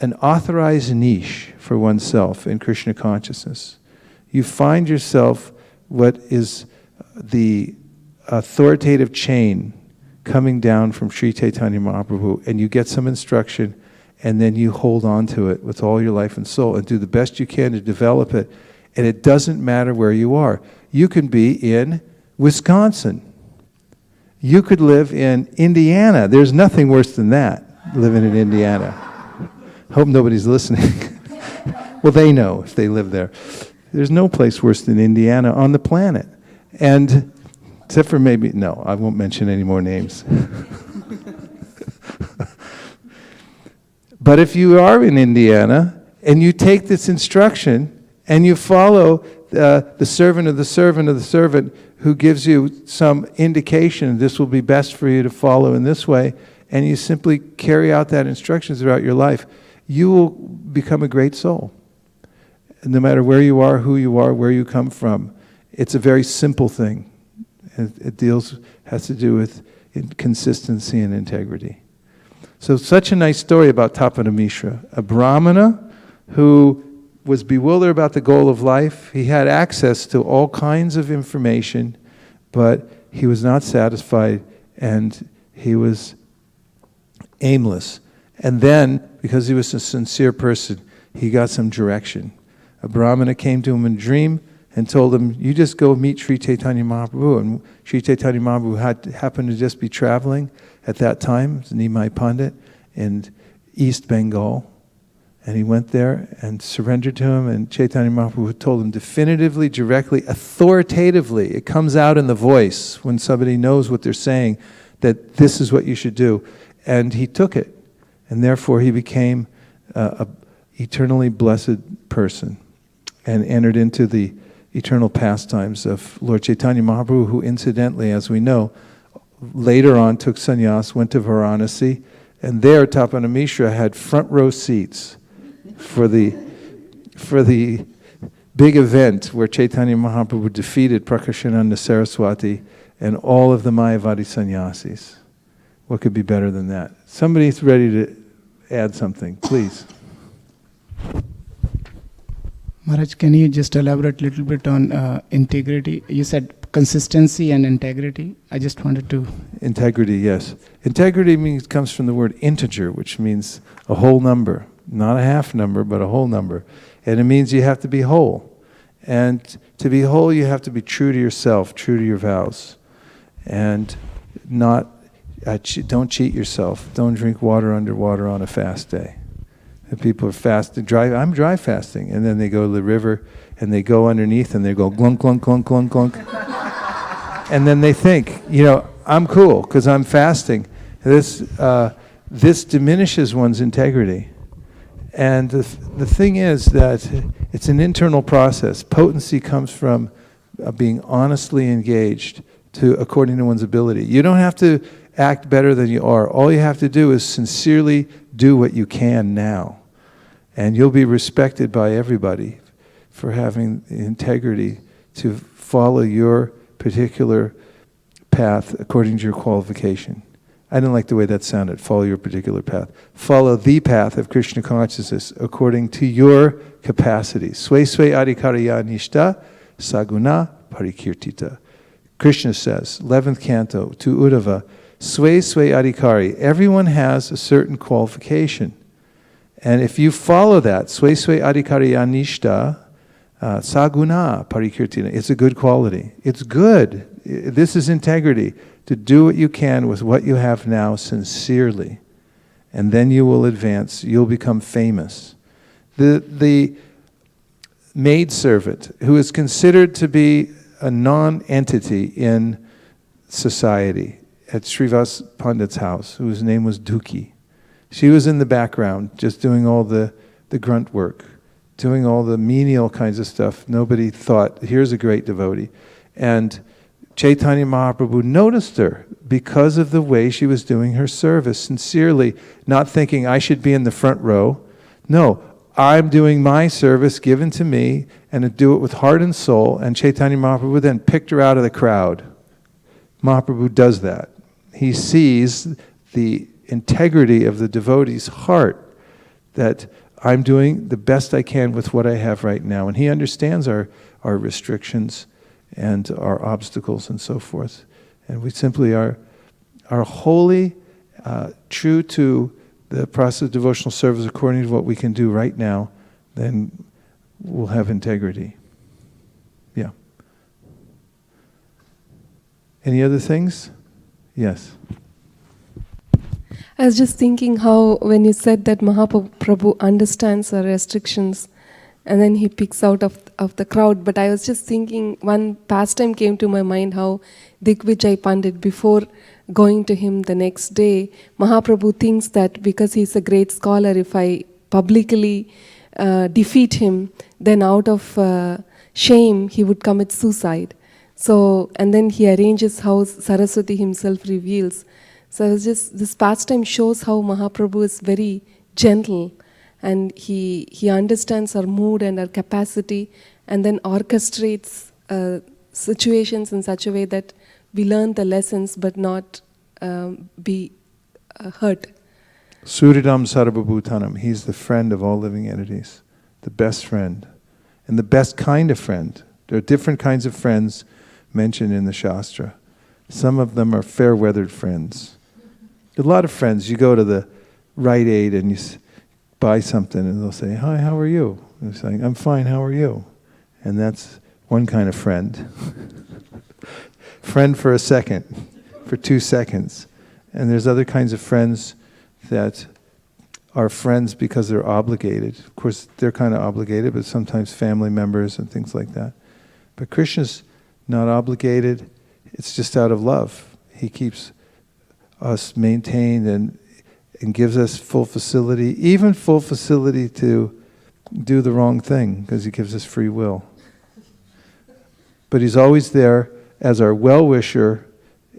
an authorized niche for oneself in Krishna consciousness. You find yourself what is the authoritative chain coming down from Sri Chaitanya Mahaprabhu, and you get some instruction, and then you hold on to it with all your life and soul and do the best you can to develop it. And it doesn't matter where you are. You can be in Wisconsin. You could live in Indiana. There's nothing worse than that, living in Indiana. Hope nobody's listening. Well, they know if they live there. There's no place worse than Indiana on the planet. And except for maybe, no, I won't mention any more names. But if you are in Indiana and you take this instruction and you follow the servant of the servant of the servant who gives you some indication this will be best for you to follow in this way, and you simply carry out that instruction throughout your life, you will become a great soul. And no matter where you are, who you are, where you come from, it's a very simple thing. It has to do with consistency and integrity. So such a nice story about Tapana Mishra, a Brahmana who was bewildered about the goal of life. He had access to all kinds of information, but he was not satisfied and he was aimless. And then, because he was a sincere person, he got some direction. A Brahmana came to him in a dream and told him, you just go meet Sri Chaitanya Mahaprabhu. And Sri Chaitanya Mahaprabhu happened to just be traveling at that time, Nimai Pandit, in East Bengal. And he went there and surrendered to him, and Chaitanya Mahaprabhu told him definitively, directly, authoritatively, it comes out in the voice when somebody knows what they're saying, that this is what you should do. And he took it, and therefore he became an eternally blessed person and entered into the eternal pastimes of Lord Chaitanya Mahaprabhu, who incidentally, as we know, later on took sannyas, went to Varanasi, and there Tapana Mishra had front row seats for the big event where Chaitanya Mahaprabhu defeated Prakashananda Saraswati and all of the Mayavadi sannyasis. What could be better than that? Somebody's ready to add something, please. Maharaj, can you just elaborate a little bit on integrity? You said consistency and integrity. I just wanted to... Integrity, yes. Integrity comes from the word integer, which means a whole number. Not a half number, but a whole number. And it means you have to be whole. And to be whole, you have to be true to yourself, true to your vows. And not, don't cheat yourself. Don't drink water underwater on a fast day. And people are fasting, I'm dry fasting. And then they go to the river and they go underneath and they go glunk, glunk, glunk, glunk, glunk. And then they think, I'm cool because I'm fasting. This diminishes one's integrity. And the thing is that it's an internal process. Potency comes from being honestly engaged according to one's ability. You don't have to act better than you are. All you have to do is sincerely do what you can now. And you'll be respected by everybody for having the integrity to follow your particular path according to your qualification. I didn't like the way that sounded, follow your particular path. Follow the path of Krishna consciousness according to your capacity. Sway sway adhikariya nishta saguna parikirtita. Krishna says, 11th canto, to Uddhava, sway sway adhikari. Everyone has a certain qualification. And if you follow that, sway sway adhikariya nishta saguna parikirtina, it's a good quality. It's good. This is integrity. To do what you can with what you have now sincerely. And then you will advance. You'll become famous. The maidservant, who is considered to be a non-entity in society, at Srivas Pandit's house, whose name was Duki. She was in the background, just doing all the grunt work, doing all the menial kinds of stuff. Nobody thought, here's a great devotee. And Chaitanya Mahaprabhu noticed her because of the way she was doing her service, sincerely, not thinking I should be in the front row. No, I'm doing my service given to me, and to do it with heart and soul, and Chaitanya Mahaprabhu then picked her out of the crowd. Mahaprabhu does that. He sees the integrity of the devotee's heart, that I'm doing the best I can with what I have right now. And he understands our restrictions and our obstacles and so forth. And we simply are wholly true to the process of devotional service according to what we can do right now, then we'll have integrity. Yeah. Any other things? Yes. I was just thinking how when you said that Mahaprabhu understands our restrictions and then he picks out of the crowd, but I was just thinking one pastime came to my mind how Digvijay Pandit, before going to him the next day, Mahaprabhu thinks that because he's a great scholar, if I publicly defeat him, then out of shame he would commit suicide. So, and then he arranges how Saraswati himself reveals. So I was just, this pastime shows how Mahaprabhu is very gentle and he understands our mood and our capacity and then orchestrates situations in such a way that we learn the lessons but not be hurt. Suridam Sarvabhutanam, he's the friend of all living entities, the best friend, and the best kind of friend. There are different kinds of friends mentioned in the Shastra. Some of them are fair-weathered friends. A lot of friends, you go to the Rite Aid and you buy something and they'll say, "Hi, how are you?" And they're saying, "I'm fine, how are you?" And that's one kind of friend. Friend for a second, for 2 seconds. And there's other kinds of friends that are friends because they're obligated. Of course, they're kind of obligated, but sometimes family members and things like that. But Krishna's not obligated. It's just out of love. He keeps us maintained and gives us full facility, even full facility to do the wrong thing, because he gives us free will. But he's always there as our well-wisher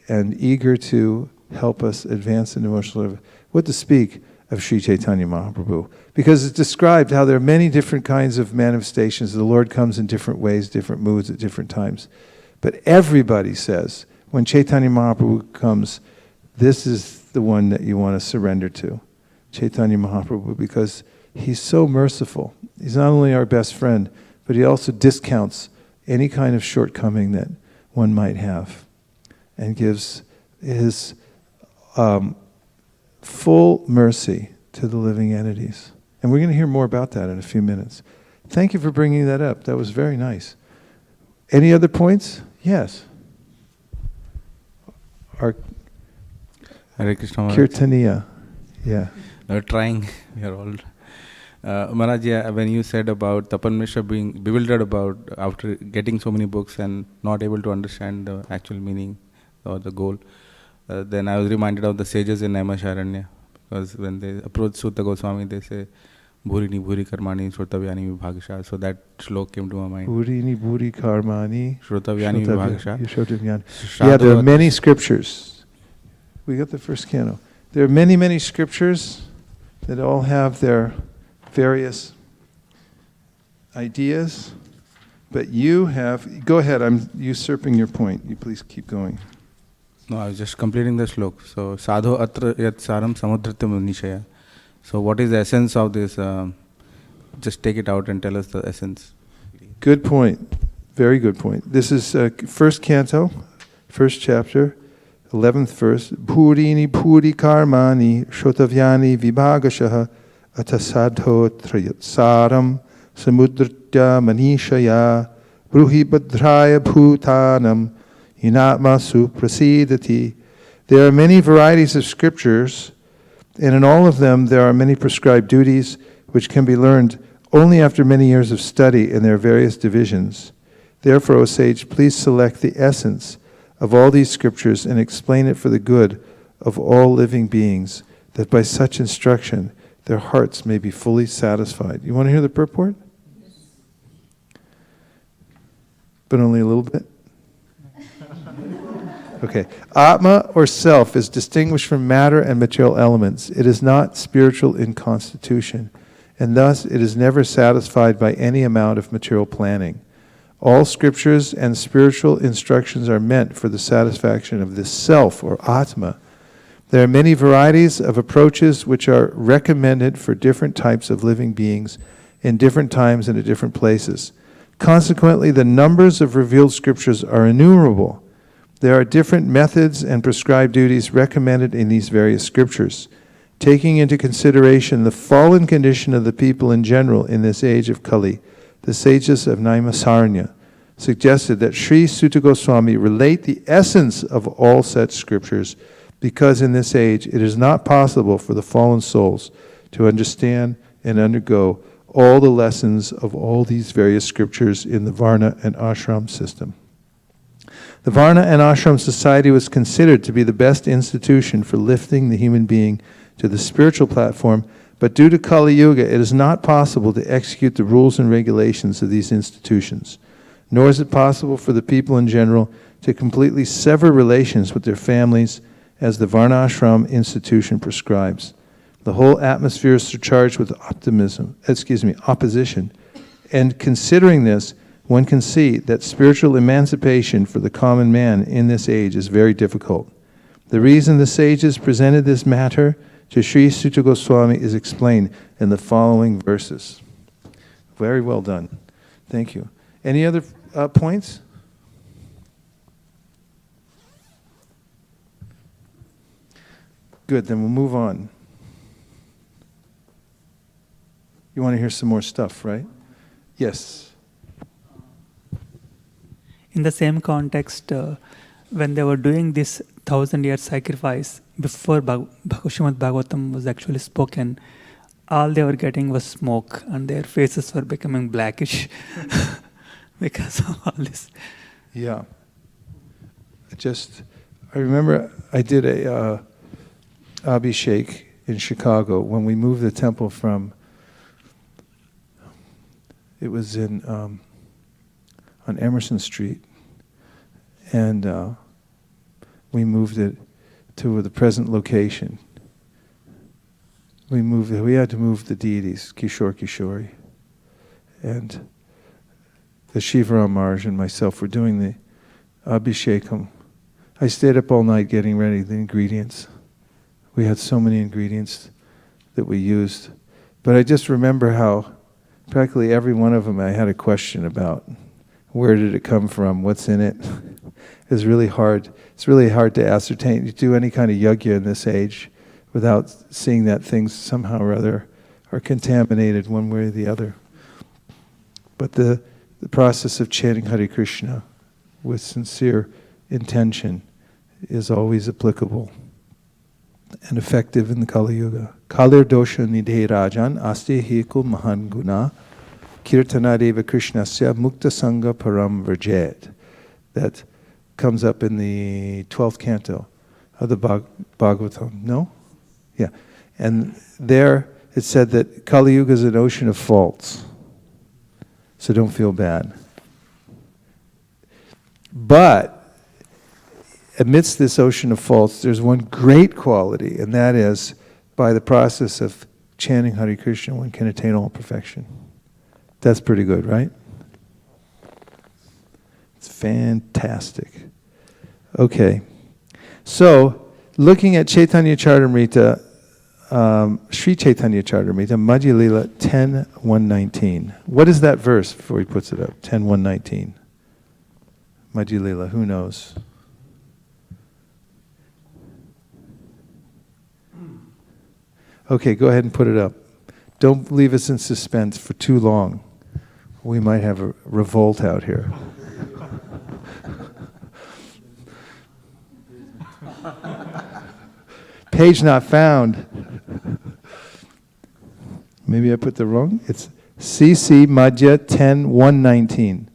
and eager to help us advance in devotional life. What to speak of Sri Chaitanya Mahaprabhu? Because it's described how there are many different kinds of manifestations. The Lord comes in different ways, different moods at different times. But everybody says, when Chaitanya Mahaprabhu comes, this is the one that you want to surrender to, Chaitanya Mahaprabhu, because he's so merciful. He's not only our best friend, but he also discounts any kind of shortcoming that one might have and gives his full mercy to the living entities. And we're going to hear more about that in a few minutes. Thank you for bringing that up. That was very nice. Any other points? Yes. Our Hare Krishna Maharaj. Kirtaniya. Yeah. Trying, we are all. Maharaj, yeah, when you said about Tapan Mishra being bewildered about after getting so many books and not able to understand the actual meaning or the goal, then I was reminded of the sages in Naimisharanya, because when they approach Sutta Goswami, they say, Bhurini Bhuri Karmani Shrotavyani Vibhagasha. So that shlok came to my mind. Bhurini Bhuri Karmani Shrotavyani Vibhagasha. Yeah, there are many scriptures. We got the first canto. There are many, many scriptures that all have their various ideas, but you have, go ahead, I'm usurping your point. You please keep going. No, I was just completing the shlok. So, sadho atra yat saram samudritam nishaya. So, what is the essence of this? Just take it out and tell us the essence. Good point. Very good point. This is first canto, first chapter, 11th verse. Bhurini bhuri karmani shotavyani vibhagashaha atasadho trayat saram samudritya manishaya bruhi bhadraya bhutanam inatma suprasidati. There are many varieties of scriptures, and in all of them there are many prescribed duties which can be learned only after many years of study in their various divisions. Therefore, O sage, please select the essence of all these scriptures and explain it for the good of all living beings, that by such instruction their hearts may be fully satisfied. You want to hear the purport? Yes. But only a little bit? Okay. Atma, or self, is distinguished from matter and material elements. It is not spiritual in constitution, and thus it is never satisfied by any amount of material planning. All scriptures and spiritual instructions are meant for the satisfaction of this self, or Atma. There are many varieties of approaches which are recommended for different types of living beings in different times and at different places. Consequently, the numbers of revealed scriptures are innumerable. There are different methods and prescribed duties recommended in these various scriptures. Taking into consideration the fallen condition of the people in general in this age of Kali, the sages of Naimisaranya suggested that Sri Sutta Goswami relate the essence of all such scriptures, because in this age it is not possible for the fallen souls to understand and undergo all the lessons of all these various scriptures in the Varna and Ashram system. The Varna and Ashram society was considered to be the best institution for lifting the human being to the spiritual platform, but due to Kali Yuga, it is not possible to execute the rules and regulations of these institutions, nor is it possible for the people in general to completely sever relations with their families as the Varnashram institution prescribes. The whole atmosphere is surcharged with opposition. And considering this, one can see that spiritual emancipation for the common man in this age is very difficult. The reason the sages presented this matter to Sri Sutta Goswami is explained in the following verses. Very well done. Thank you. Any other points? Good, then we'll move on. You want to hear some more stuff, right? Yes. In the same context, when they were doing this 1,000-year sacrifice, before Srimad Bhagavatam was actually spoken, all they were getting was smoke, and their faces were becoming blackish because of all this. Yeah. I remember I did a Abhishek in Chicago when we moved the temple from, it was in on Emerson Street, and we moved it to the present location. We had to move the deities, Kishore Kishori, and the Shivaram Maharaj and myself were doing the Abhishekam. I stayed up all night getting ready the ingredients. We had so many ingredients that we used. But I just remember how practically every one of them I had a question about. Where did it come from? What's in it? It's really hard. It's really hard to ascertain. You do any kind of yajna in this age without seeing that things somehow or other are contaminated one way or the other. But the process of chanting Hare Krishna with sincere intention is always applicable and effective in the Kali Yuga. Kalir dosha nidhe rajan asti hikul mahan guna kirtanadeva krishnasya mukta sangha param vrjet. That comes up in the 12th canto of the Bhagavatam. No? Yeah. And there it said that Kali Yuga is an ocean of faults. So don't feel bad. But amidst this ocean of faults, there's one great quality, and that is by the process of chanting Hare Krishna, one can attain all perfection. That's pretty good, right? It's fantastic. Okay. So, looking at Chaitanya Charitamrita, Sri Chaitanya Charitamrita, Madhya Lila 10:119. What is that verse before he puts it up? 10:119. Madhya Lila, who knows? Okay, go ahead and put it up. Don't leave us in suspense for too long. We might have a revolt out here. Page not found. Maybe I put the wrong. It's CC Madhya 10:119.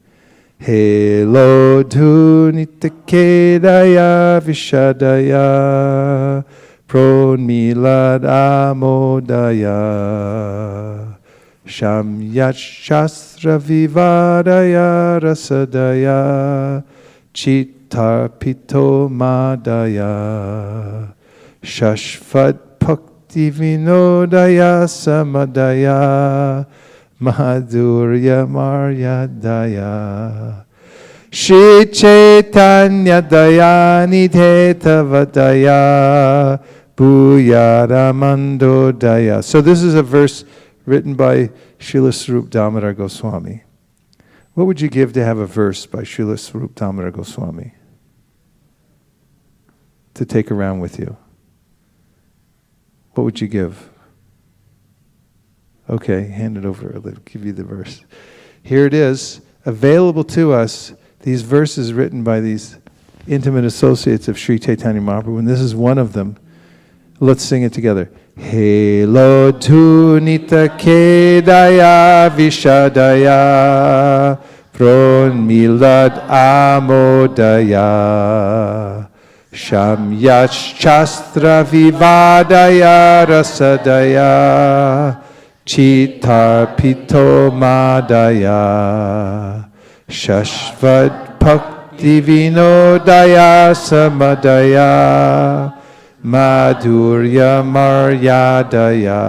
Helo dhunitakedaya vishadaya pronmilad amodaya shamyat shastra vivadaya rasadaya chitarpito madaya shashvat bhakti vinodaya samadaya madhurya maryadaya Shri Chaitanya Dayani Thetavadaya Bhuyaramando Daya. So this is a verse written by Srila Swarup Damodar Goswami. What would you give to have a verse by Srila Swarup Damodar Goswami to take around with you? What would you give? Okay, hand it over. I'll give you the verse. Here it is, available to us, these verses written by these intimate associates of Sri Chaitanya Mahaprabhu, and this is one of them. Let's sing it together. Helo Tunita Kedaya Vishadaya Pron Milad Amodaya Shamyach Chastra Vivadaya Rasadaya Chitar Pito Madaya Shashvad Bhakti Vinodaya Samadaya Madhurya Maryadaya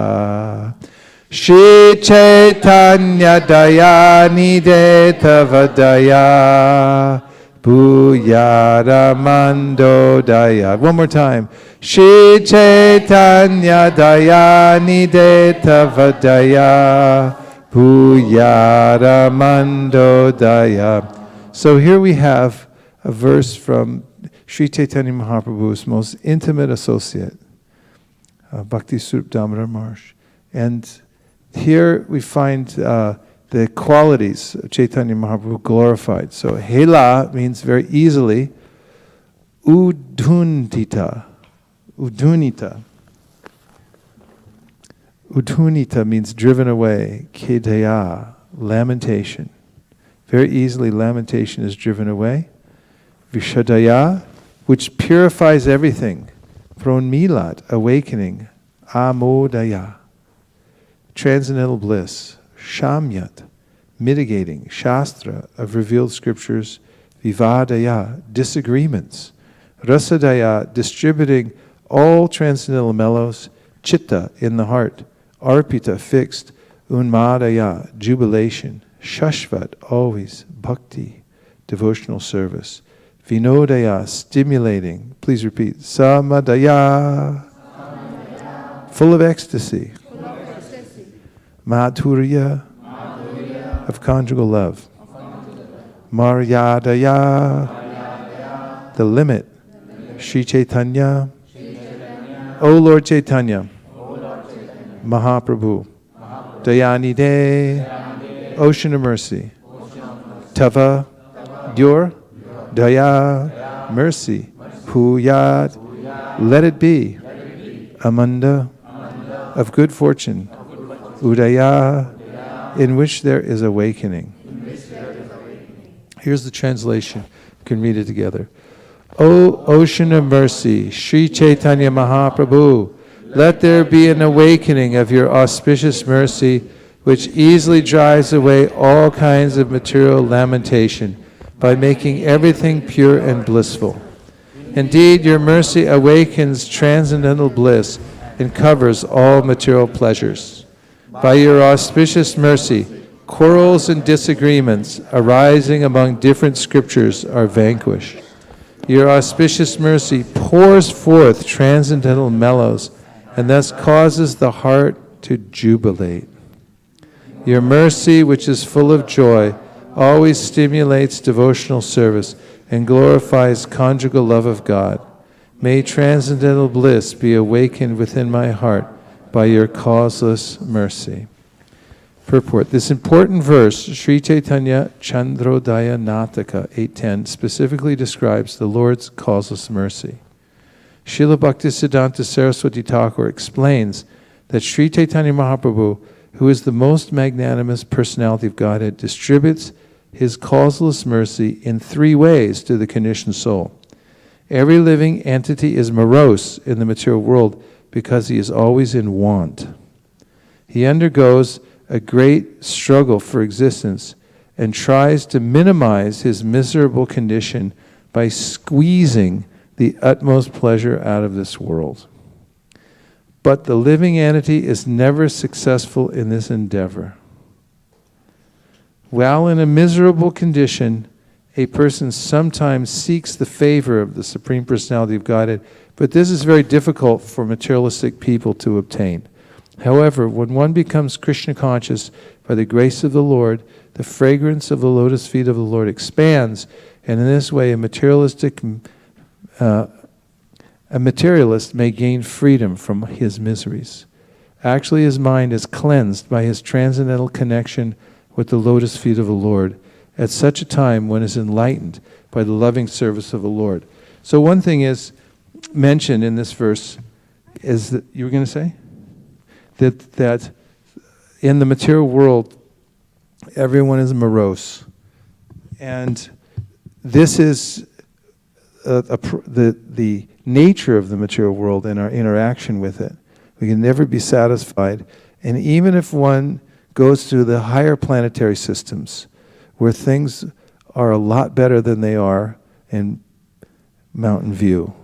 Shri Chaitanya Daya Nideta Vadaya Bhuyaramando Daya. One more time. Shri Chaitanya Daya Nideta Vadaya Bhuyaramando Daya. So here we have a verse from Sri Chaitanya Mahaprabhu's most intimate associate, Bhakti Swarup Damodar Maharaj. And here we find the qualities of Chaitanya Mahaprabhu glorified. So Hela means very easily, Udunita. Udunita. Udunita means driven away. Kedaya, lamentation. Very easily lamentation is driven away. Vishadaya, which purifies everything. Pronmilat, awakening. Amodaya, transcendental bliss. Shamyat, mitigating. Shastra, of revealed scriptures. Vivadaya, disagreements. Rasadaya, distributing all transcendental mellows. Chitta, in the heart. Arpita, fixed. Unmadaya, jubilation. Shashvat, always. Bhakti, devotional service. Vinodaya, stimulating. Please repeat. Samadaya, full of ecstasy. Madhurya, of conjugal love. Maryadaya, the limit. Shri Chaitanya, O Lord Chaitanya, Mahaprabhu, Dayanide, ocean of mercy. Tava, your Daya, mercy. Bhuyat, let it be. Amanda, of good fortune. Udaya, in which there is awakening. Here's the translation. You can read it together. O ocean of mercy, Sri Chaitanya Mahaprabhu, let there be an awakening of your auspicious mercy, which easily drives away all kinds of material lamentation by making everything pure and blissful. Indeed, your mercy awakens transcendental bliss and covers all material pleasures. By your auspicious mercy, quarrels and disagreements arising among different scriptures are vanquished. Your auspicious mercy pours forth transcendental mellows and thus causes the heart to jubilate. Your mercy, which is full of joy, always stimulates devotional service and glorifies conjugal love of God. May transcendental bliss be awakened within my heart by your causeless mercy. Purport. This important verse, Sri Chaitanya Chandrodaya Nataka 810, specifically describes the Lord's causeless mercy. Srila Bhaktisiddhanta Saraswati Thakur explains that Sri Chaitanya Mahaprabhu, who is the most magnanimous personality of Godhead, distributes his causeless mercy in three ways to the conditioned soul. Every living entity is morose in the material world because he is always in want. He undergoes a great struggle for existence and tries to minimize his miserable condition by squeezing the utmost pleasure out of this world. But the living entity is never successful in this endeavor. While in a miserable condition, a person sometimes seeks the favor of the Supreme Personality of Godhead But this is very difficult for materialistic people to obtain. However, when one becomes Krishna conscious by the grace of the Lord, the fragrance of the lotus feet of the Lord expands, and in this way a materialist may gain freedom from his miseries. Actually, his mind is cleansed by his transcendental connection with the lotus feet of the Lord at such a time when is enlightened by the loving service of the Lord. So one thing is mentioned in this verse is that, you were going to say? That in the material world, everyone is morose. And this is the nature of the material world and our interaction with it. We can never be satisfied. And even if one goes to the higher planetary systems, where things are a lot better than they are in Mountain View,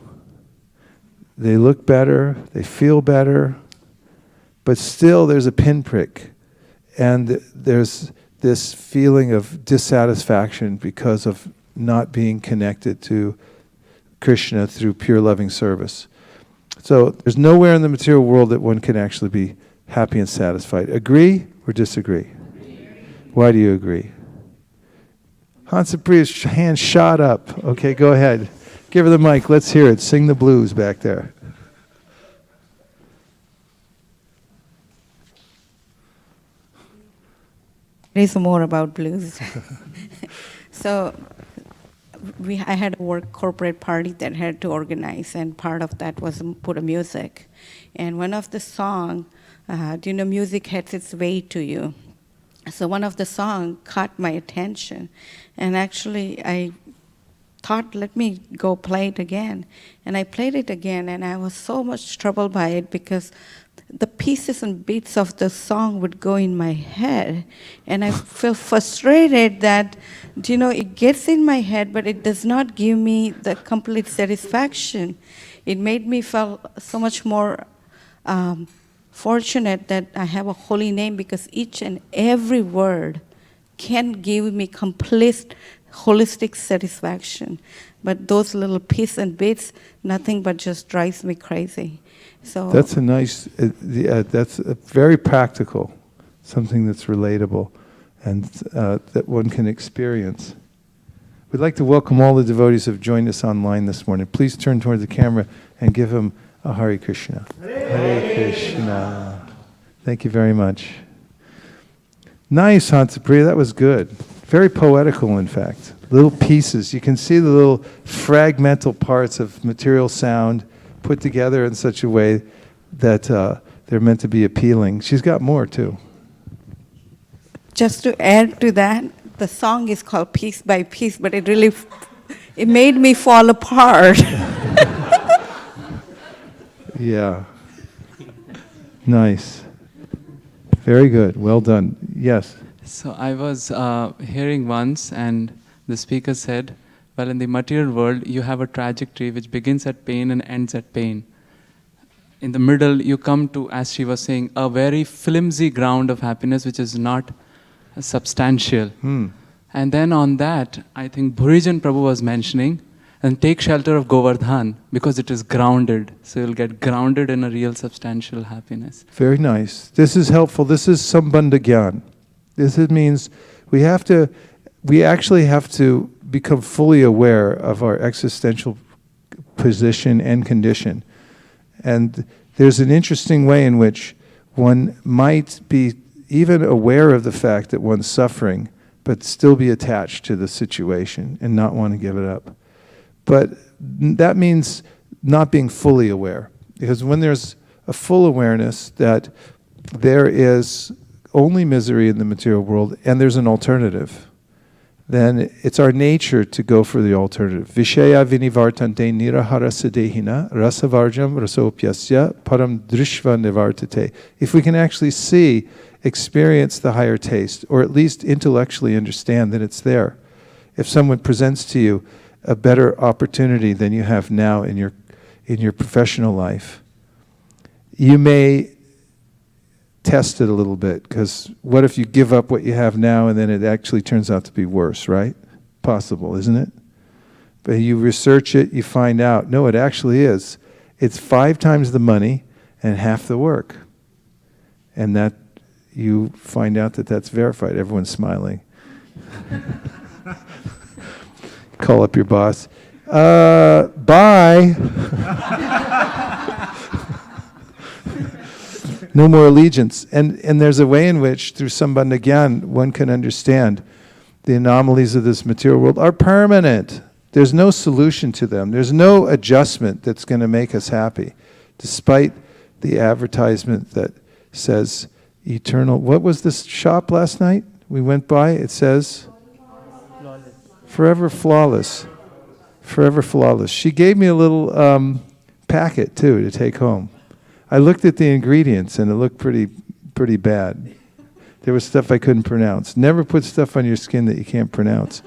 they look better, they feel better, but still there's a pinprick, and there's this feeling of dissatisfaction because of not being connected to Krishna through pure loving service. So there's nowhere in the material world that one can actually be happy and satisfied. Agree or disagree? Why do you agree? Hansapriya's hand shot up. Okay, go ahead. Give her the mic. Let's hear it. Sing the blues back there. It is more about blues. So I had a work corporate party that had to organize, and part of that was put a music. And one of the song, music has its way to you. So one of the song caught my attention, and actually I thought, let me go play it again. And I played it again, and I was so much troubled by it because the pieces and beats of the song would go in my head, and I feel frustrated that, it gets in my head, but it does not give me the complete satisfaction. It made me feel so much more fortunate that I have a holy name, because each and every word can give me complete holistic satisfaction. But those little pieces and bits, nothing but just drives me crazy. So that's a nice, that's a very practical, something that's relatable and that one can experience. We'd like to welcome all the devotees who have joined us online this morning. Please turn toward the camera and give them a Hare Krishna. Hare Krishna. Thank you very much. Nice, Hansapriya, that was good. Very poetical, in fact. Little pieces. You can see the little fragmental parts of material sound put together in such a way that they're meant to be appealing. She's got more, too. Just to add to that, the song is called Piece by Piece, but it made me fall apart. Yeah. Nice. Very good. Well done. Yes. So I was hearing once, and the speaker said, well, in the material world, you have a trajectory which begins at pain and ends at pain. In the middle, you come to, as she was saying, a very flimsy ground of happiness which is not substantial. And then on that, I think Bhurijan Prabhu was mentioning, and take shelter of Govardhan because it is grounded. So you'll get grounded in a real substantial happiness. Very nice. This is helpful. This is Sambandha Gyan. This means we actually have to become fully aware of our existential position and condition. And there's an interesting way in which one might be even aware of the fact that one's suffering, but still be attached to the situation and not want to give it up. But that means not being fully aware. Because when there's a full awareness that there is only misery in the material world and there's an alternative, then it's our nature to go for the alternative. Vishaya vinivartante nirahara sadehina rasavarjam rasopyasya param drishva nivartate. If we can actually experience the higher taste, or at least intellectually understand that it's there. If someone presents to you a better opportunity than you have now in your professional life, you may test it a little bit, because what if you give up what you have now and then it actually turns out to be worse, right? Possible, isn't it? But you research it, you find out, no, it actually is. It's 5 times the money and half the work. And that you find out that that's verified. Everyone's smiling. Call up your boss. Bye. No more allegiance. And there's a way in which, through Sambandha Gyan, one can understand the anomalies of this material world are permanent. There's no solution to them. There's no adjustment that's going to make us happy, despite the advertisement that says eternal. What was this shop last night? We went by. It says forever flawless. Forever flawless. She gave me a little packet too to take home. I looked at the ingredients and it looked pretty bad. There was stuff I couldn't pronounce. Never put stuff on your skin that you can't pronounce.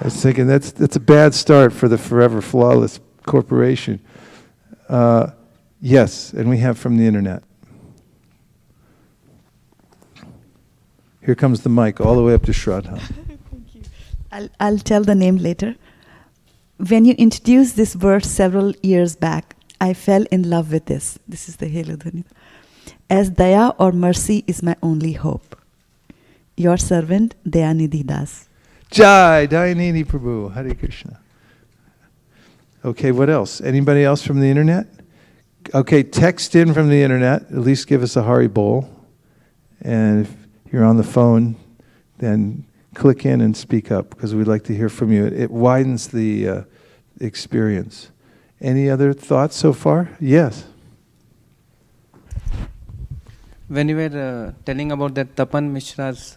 I was thinking that's a bad start for the Forever Flawless Corporation. Yes, and we have from the internet. Here comes the mic all the way up to Shraddha. Thank you. I'll tell the name later. When you introduced this verse several years back, I fell in love with this. This is the Helo Dhani. As Daya or mercy is my only hope. Your servant, Dayanidhi Das. Jai, Dayanidhi Prabhu, Hare Krishna. Okay, what else? Anybody else from the internet? Okay, text in from the internet. At least give us a Hari Bol. And if you're on the phone, then click in and speak up, because we'd like to hear from you. It widens the experience. Any other thoughts so far? Yes. When you were telling about that Tapan Mishra's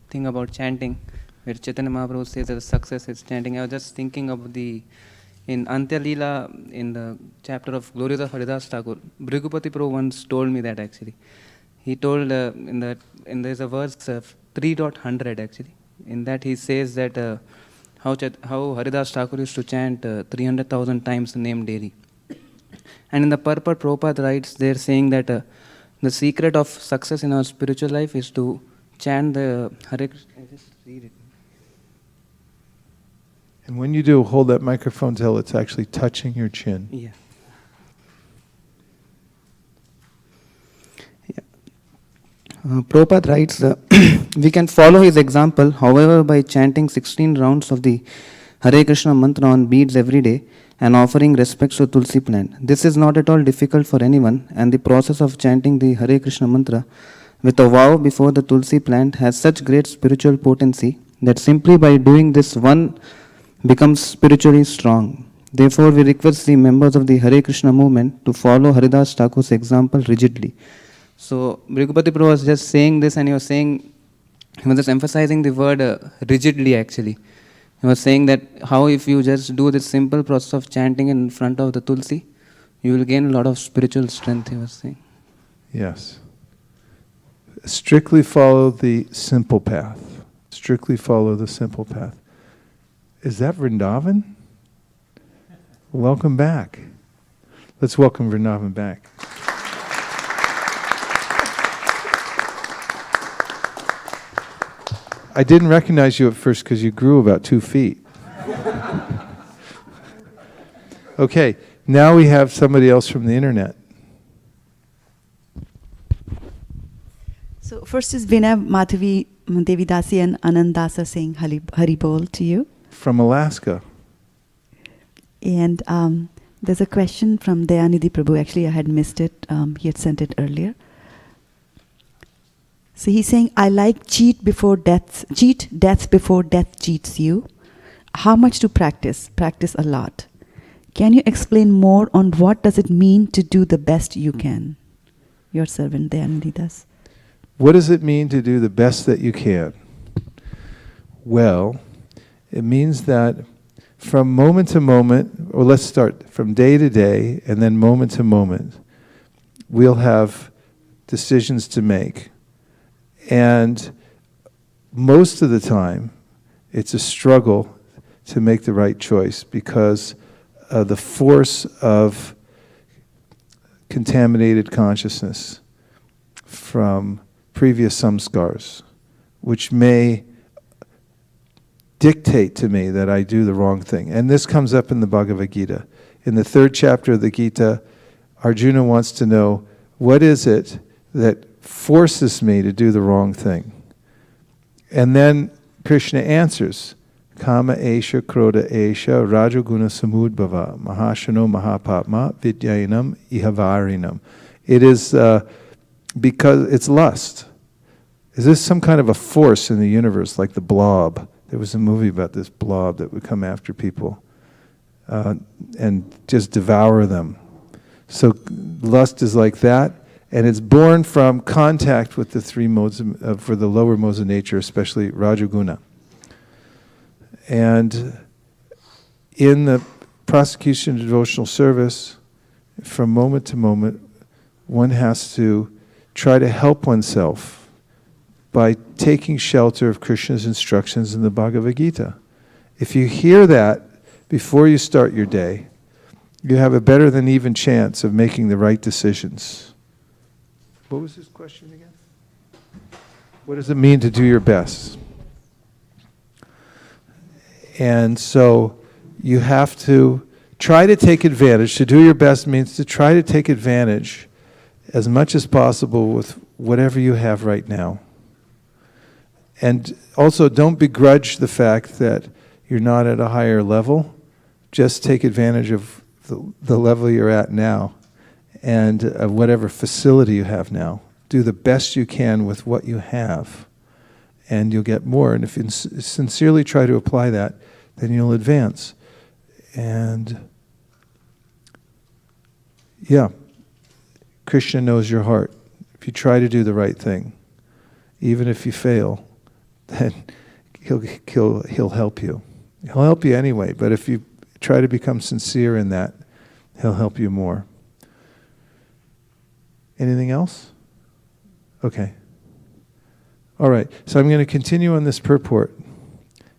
thing about chanting, where Chaitanya Mahaprabhu says that the success is chanting, I was just thinking of in Antya Leela, in the chapter of Glories of Haridas Thakur, Bhrigupati Prabhu once told me that actually. He told there's a verse 3.100 actually. In that he says that how Haridas Thakur used to chant 300,000 times the name daily. And in the purport, Prabhupada writes, they're saying that the secret of success in our spiritual life is to chant the Hare Krishna. Just read it. And when you do, hold that microphone till it's actually touching your chin. Yeah. Prabhupada writes, we can follow his example, however, by chanting 16 rounds of the Hare Krishna mantra on beads every day and offering respects to Tulsi plant. This is not at all difficult for anyone, and the process of chanting the Hare Krishna mantra with a vow before the Tulsi plant has such great spiritual potency that simply by doing this one becomes spiritually strong. Therefore, we request the members of the Hare Krishna movement to follow Haridas Thakur's example rigidly. So, Bhrigupati Prabhu was just saying this, and he was just emphasizing the word rigidly actually. He was saying that how if you just do this simple process of chanting in front of the Tulsi, you will gain a lot of spiritual strength, he was saying. Yes. Strictly follow the simple path. Strictly follow the simple path. Is that Vrindavan? Welcome back. Let's welcome Vrindavan back. I didn't recognize you at first because you grew about 2 feet. Okay, now we have somebody else from the internet. So first is Vinay Madhavi Devidasi and Anandasa saying Hari Bol to you. From Alaska. And there's a question from Dayanidhi Prabhu. Actually, I had missed it. He had sent it earlier. So he's saying, I like cheat death before death cheats you. How much to practice? Practice a lot. Can you explain more on what does it mean to do the best you can? Your servant, Dayanidhi Das. What does it mean to do the best that you can? Well, it means that from moment to moment, or let's start from day to day, and then moment to moment, we'll have decisions to make. And most of the time, it's a struggle to make the right choice because of the force of contaminated consciousness from previous samskars, which may dictate to me that I do the wrong thing. And this comes up in the Bhagavad Gita. In the 3rd chapter of the Gita, Arjuna wants to know, what is it that forces me to do the wrong thing? And then Krishna answers, Kama esha krodha esha rajoguna samudbhava mahashano mahapatma vidyayanam ihavarinam. It is because it's lust. Is this some kind of a force in the universe, like the blob? There was a movie about this blob that would come after people and just devour them. So lust is like that, and it's born from contact with the 3 modes for the lower modes of nature, especially Rajoguna. And in the prosecution of devotional service, from moment to moment, one has to try to help oneself by taking shelter of Krishna's instructions in the Bhagavad Gita. If you hear that before you start your day, you have a better than even chance of making the right decisions. What was this question again? What does it mean to do your best? And so you have to try to take advantage. To do your best means to try to take advantage as much as possible with whatever you have right now. And also don't begrudge the fact that you're not at a higher level. Just take advantage of the level you're at now and of whatever facility you have now. Do the best you can with what you have, and you'll get more. And if you sincerely try to apply that, then you'll advance. And yeah, Krishna knows your heart. If you try to do the right thing, even if you fail, then he'll help you. He'll help you anyway, but if you try to become sincere in that, he'll help you more. Anything else? Okay. All right, so I'm going to continue on this purport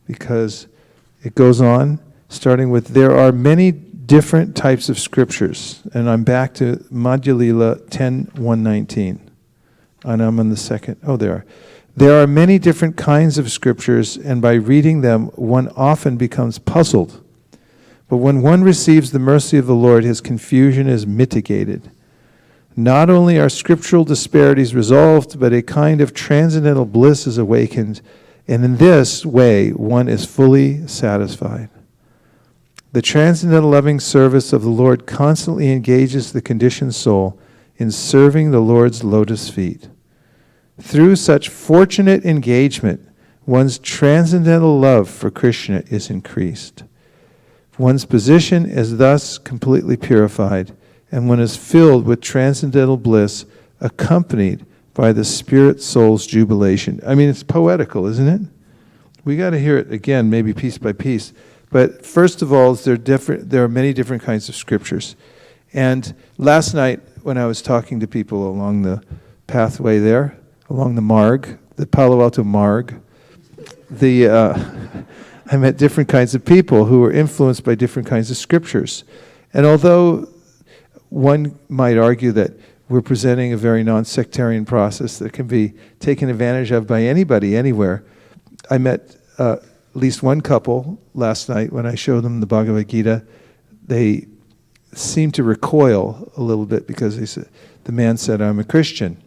because it goes on, starting with, there are many different types of scriptures. And I'm back to Madhya Lila 10:119. And I'm on the second. Oh, there are. There are many different kinds of scriptures, and by reading them, one often becomes puzzled. But when one receives the mercy of the Lord, his confusion is mitigated. Not only are scriptural disparities resolved, but a kind of transcendental bliss is awakened, and in this way, one is fully satisfied. The transcendental loving service of the Lord constantly engages the conditioned soul in serving the Lord's lotus feet. Through such fortunate engagement, one's transcendental love for Krishna is increased. One's position is thus completely purified, and one is filled with transcendental bliss, accompanied by the spirit soul's jubilation. I mean, it's poetical, isn't it? We got to hear it again, maybe piece by piece. But first of all, there are many different kinds of scriptures. And last night, when I was talking to people along the pathway there, along the Marg, the Palo Alto Marg, I met different kinds of people who were influenced by different kinds of scriptures. And although one might argue that we're presenting a very non-sectarian process that can be taken advantage of by anybody, anywhere, I met at least one couple last night when I showed them the Bhagavad Gita. They seemed to recoil a little bit because the man said, "I'm a Christian."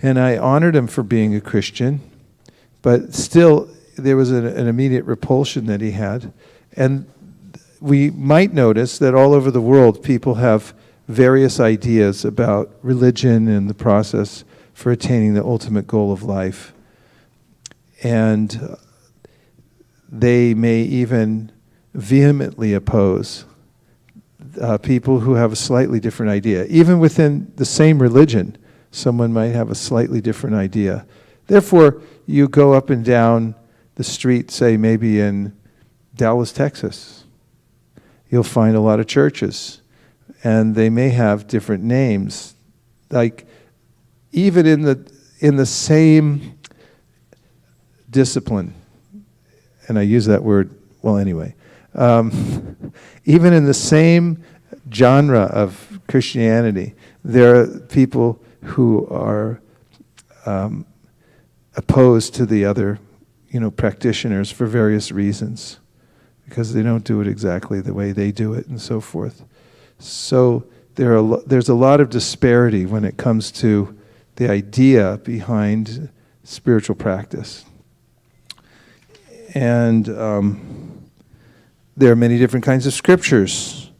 And I honored him for being a Christian, but still there was an immediate repulsion that he had. And we might notice that all over the world people have various ideas about religion and the process for attaining the ultimate goal of life. And they may even vehemently oppose people who have a slightly different idea. Even within the same religion, someone might have a slightly different idea. Therefore, you go up and down the street, say maybe in Dallas, Texas, you'll find a lot of churches, and they may have different names. Like, even in the same discipline, and I use that word, well, anyway, even in the same genre of Christianity, there are people who are opposed to the other practitioners for various reasons, because they don't do it exactly the way they do it and so forth. So there's a lot of disparity when it comes to the idea behind spiritual practice. And there are many different kinds of scriptures.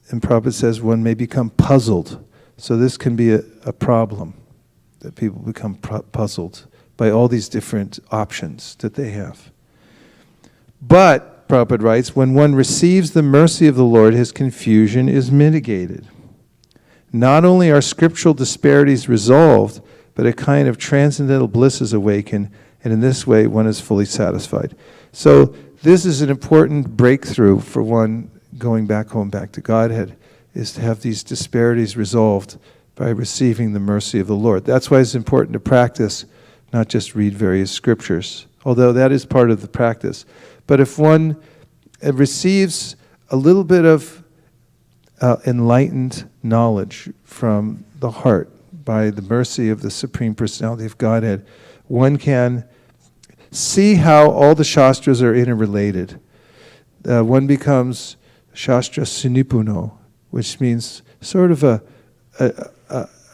And Prabhupada says one may become puzzled. So this can be a problem, that people become puzzled by all these different options that they have. But, Prabhupada writes, when one receives the mercy of the Lord, his confusion is mitigated. Not only are scriptural disparities resolved, but a kind of transcendental bliss is awakened, and in this way one is fully satisfied. So this is an important breakthrough for one going back home, back to Godhead, is to have these disparities resolved by receiving the mercy of the Lord. That's why it's important to practice, not just read various scriptures, although that is part of the practice. But if one receives a little bit of enlightened knowledge from the heart by the mercy of the Supreme Personality of Godhead, one can see how all the Shastras are interrelated. One becomes Shastra Sunipuno, which means sort of a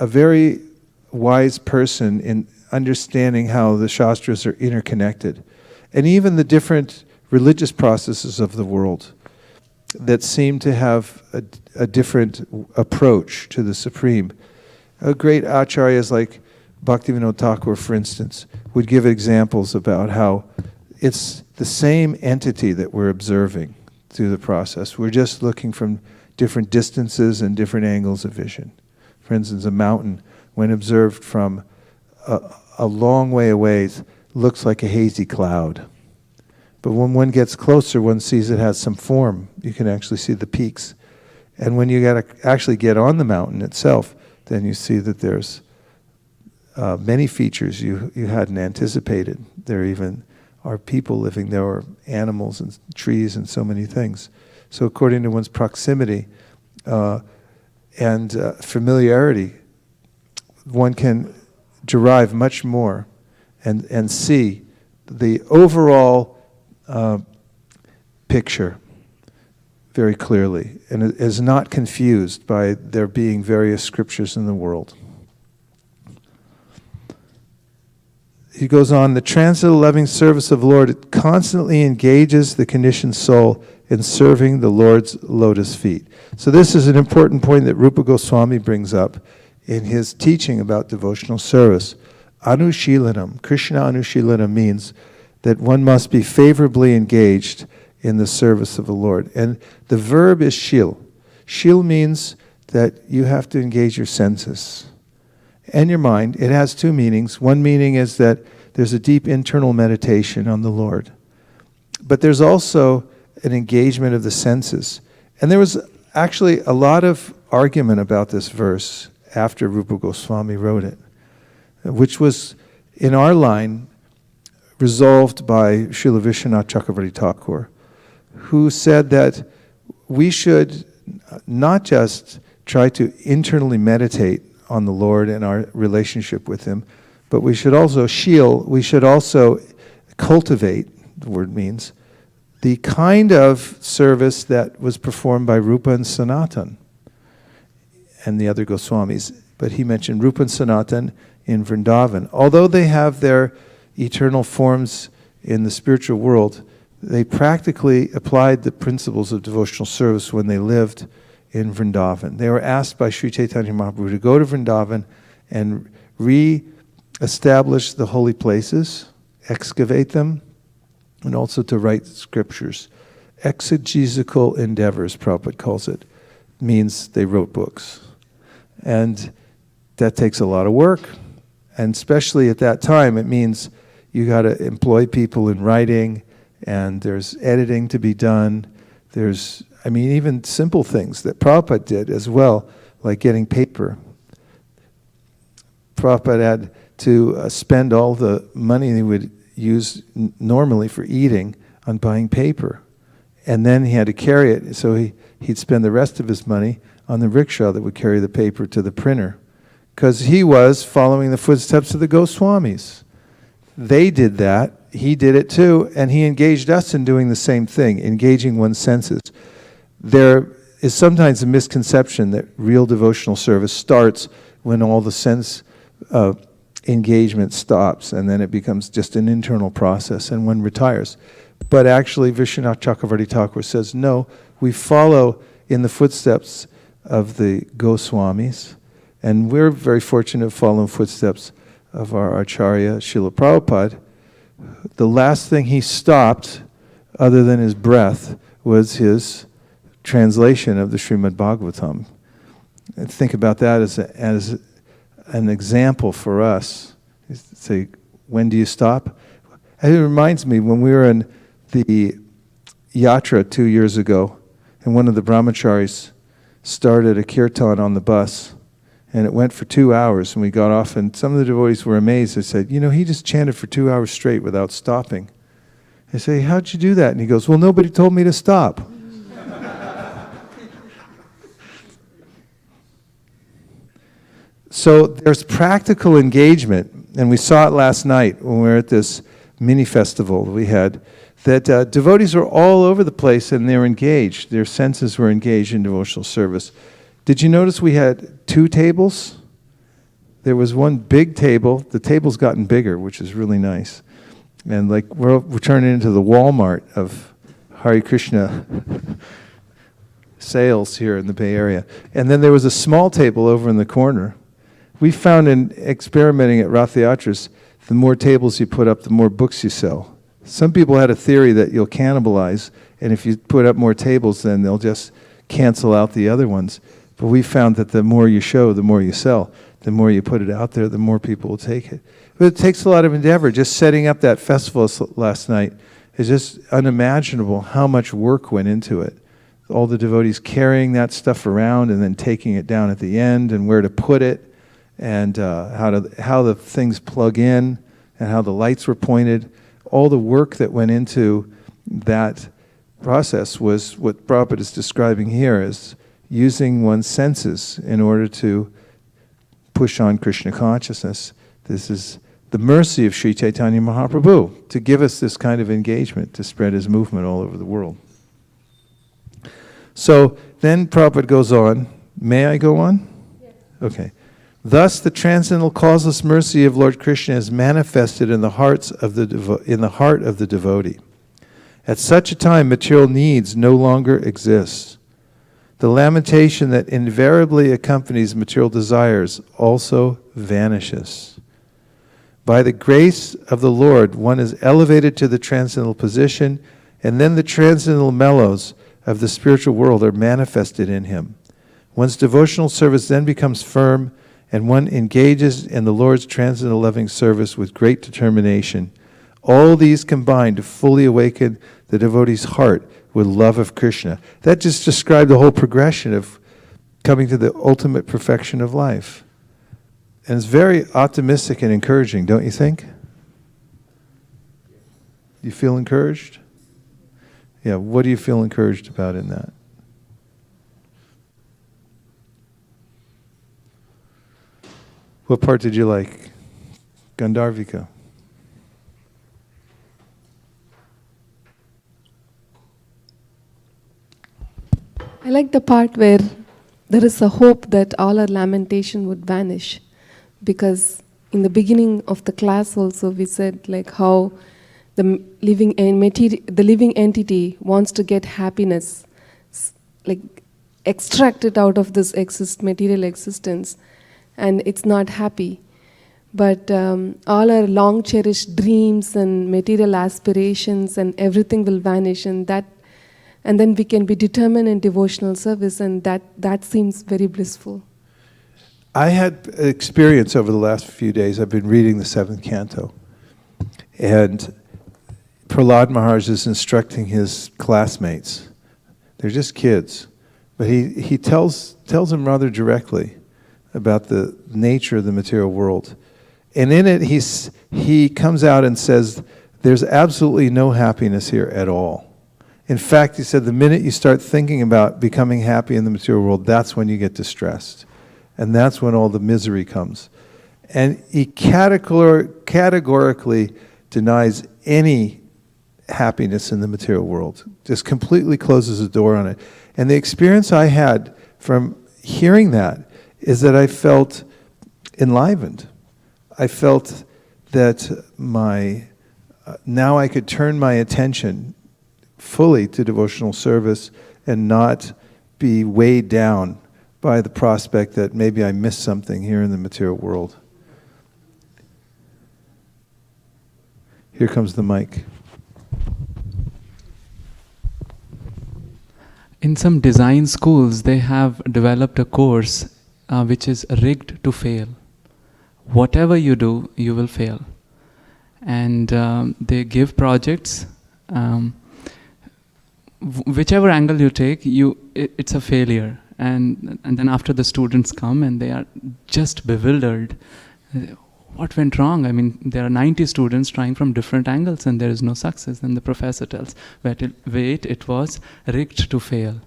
very wise person in understanding how the Shastras are interconnected. And even the different religious processes of the world that seem to have a different approach to the Supreme. Great acharyas like Bhaktivinoda Thakur, for instance, would give examples about how it's the same entity that we're observing through the process. We're just looking from different distances and different angles of vision. For instance, a mountain, when observed from a long way away, looks like a hazy cloud. But when one gets closer, one sees it has some form. You can actually see the peaks. And when you actually get on the mountain itself, then you see that there's many features you hadn't anticipated. There even are people living there, or animals and trees and so many things. So according to one's proximity and familiarity, one can derive much more and see the overall picture very clearly, and it is not confused by there being various scriptures in the world. He goes on, the transcendental loving service of the Lord constantly engages the conditioned soul in serving the Lord's lotus feet. So this is an important point that Rupa Goswami brings up in his teaching about devotional service. Anushilanam, Krishna Anushilanam, means that one must be favorably engaged in the service of the Lord. And the verb is shil. Shil means that you have to engage your senses and your mind. It has two meanings. One meaning is that there's a deep internal meditation on the Lord. But there's also an engagement of the senses. And there was actually a lot of argument about this verse after Rupa Goswami wrote it, which was, in our line, resolved by Srila Vishwanath Chakravarti Thakur, who said that we should not just try to internally meditate on the Lord and our relationship with Him, but we should also cultivate, the word means, the kind of service that was performed by Rupa and Sanatan and the other Goswamis. But he mentioned Rupa and Sanatan in Vrindavan. Although they have their eternal forms in the spiritual world, they practically applied the principles of devotional service when they lived in Vrindavan. They were asked by Sri Chaitanya Mahaprabhu to go to Vrindavan and re-establish the holy places, excavate them, and also to write scriptures. Exegetical endeavors, Prabhupada calls it, means they wrote books. And that takes a lot of work. And especially at that time, it means you got to employ people in writing, and there's editing to be done. There's, even simple things that Prabhupada did as well, like getting paper. Prabhupada had to spend all the money he would use normally for eating on buying paper. And then he had to carry it, so he'd spend the rest of his money on the rickshaw that would carry the paper to the printer, because he was following the footsteps of the Goswamis. They did that, he did it too, and he engaged us in doing the same thing, engaging one's senses. There is sometimes a misconception that real devotional service starts when all the sense engagement stops, and then it becomes just an internal process, and one retires. But actually, Vishwanath Chakravarti Thakur says, no, we follow in the footsteps of the Goswamis, and we're very fortunate to follow in footsteps of our Acharya, Srila Prabhupada. The last thing he stopped, other than his breath, was his translation of the Srimad Bhagavatam. And think about that as an example for us. Say, when do you stop? And it reminds me, when we were in the yatra 2 years ago, and one of the brahmacharis started a kirtan on the bus, and it went for 2 hours, and we got off, and some of the devotees were amazed. They said, he just chanted for 2 hours straight without stopping. I say, how'd you do that? And he goes, well, nobody told me to stop. So there's practical engagement, and we saw it last night when we were at this mini festival we had, that devotees were all over the place and they're engaged. Their senses were engaged in devotional service. Did you notice we had 2 tables? There was one big table. The table's gotten bigger, which is really nice. And we're turning into the Walmart of Hare Krishna sales here in the Bay Area. And then there was a small table over in the corner. We found in experimenting at Rath Yatras, the more tables you put up, the more books you sell. Some people had a theory that you'll cannibalize, and if you put up more tables, then they'll just cancel out the other ones. But we found that the more you show, the more you sell. The more you put it out there, the more people will take it. But it takes a lot of endeavor. Just setting up that festival last night is just unimaginable how much work went into it. All the devotees carrying that stuff around and then taking it down at the end, and where to put it, and how the things plug in, and how the lights were pointed. All the work that went into that process was what Prabhupada is describing here as using one's senses in order to push on Krishna consciousness. This is the mercy of Sri Chaitanya Mahaprabhu to give us this kind of engagement, to spread his movement all over the world. So then Prabhupada goes on. May I go on? Yes. Okay. Thus, the transcendental causeless mercy of Lord Krishna is manifested in the heart of the devotee. At such a time, material needs no longer exist. The lamentation that invariably accompanies material desires also vanishes. By the grace of the Lord, one is elevated to the transcendental position, and then the transcendental mellows of the spiritual world are manifested in him. One's devotional service then becomes firm, and one engages in the Lord's transcendental loving service with great determination. All these combine to fully awaken the devotee's heart with love of Krishna. That just described the whole progression of coming to the ultimate perfection of life. And it's very optimistic and encouraging, don't you think? You feel encouraged? Yeah, what do you feel encouraged about in that? What part did you like? Gandharvika. I like the part where there is a hope that all our lamentation would vanish, because in the beginning of the class also we said how the living entity wants to get happiness, extract it out of this material existence, and it's not happy. But all our long cherished dreams and material aspirations and everything will vanish, and then we can be determined in devotional service, and that seems very blissful. I had experience over the last few days. I've been reading the 7th canto, and Prahlad Maharaj is instructing his classmates. They're just kids, but he tells them rather directly about the nature of the material world. And in it, he comes out and says, there's absolutely no happiness here at all. In fact, he said, the minute you start thinking about becoming happy in the material world, that's when you get distressed. And that's when all the misery comes. And he categorically denies any happiness in the material world, just completely closes the door on it. And the experience I had from hearing that is that I felt enlivened. I felt that now I could turn my attention fully to devotional service and not be weighed down by the prospect that maybe I missed something here in the material world. Here comes the mic. In some design schools, they have developed a course which is rigged to fail. Whatever you do, you will fail. And they give projects. Whichever angle you take, it's a failure. And then after the students come and they are just bewildered. What went wrong? I mean, there are 90 students trying from different angles and there is no success. And the professor tells, wait, it was rigged to fail.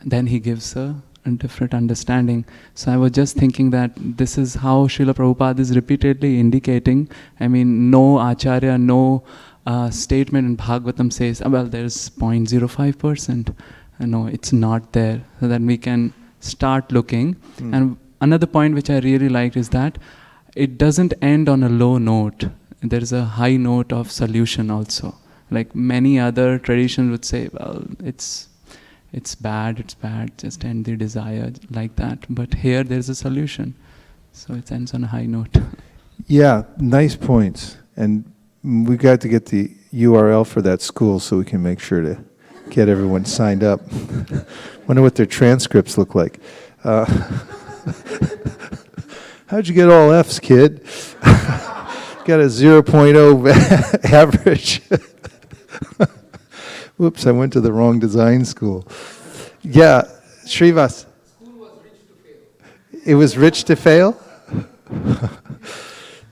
Then he gives a different understanding. So I was just thinking that this is how Srila Prabhupada is repeatedly indicating. I mean, no acharya, no statement in Bhagavatam says, well, there's 0.05%. No, it's not there. So that we can start looking. And another point which I really liked is that it doesn't end on a low note. There is a high note of solution also. Like many other traditions would say, well, it's bad, just end the desire like that. But here there's a solution. So it ends on a high note. Yeah, nice points. And we got to get the URL for that school so we can make sure to get everyone signed up. Wonder what their transcripts look like. How'd you get all Fs, kid? Got a 0.0 average. Whoops, I went to the wrong design school. Yeah, Srivas. School was rich to fail. It was rich to fail?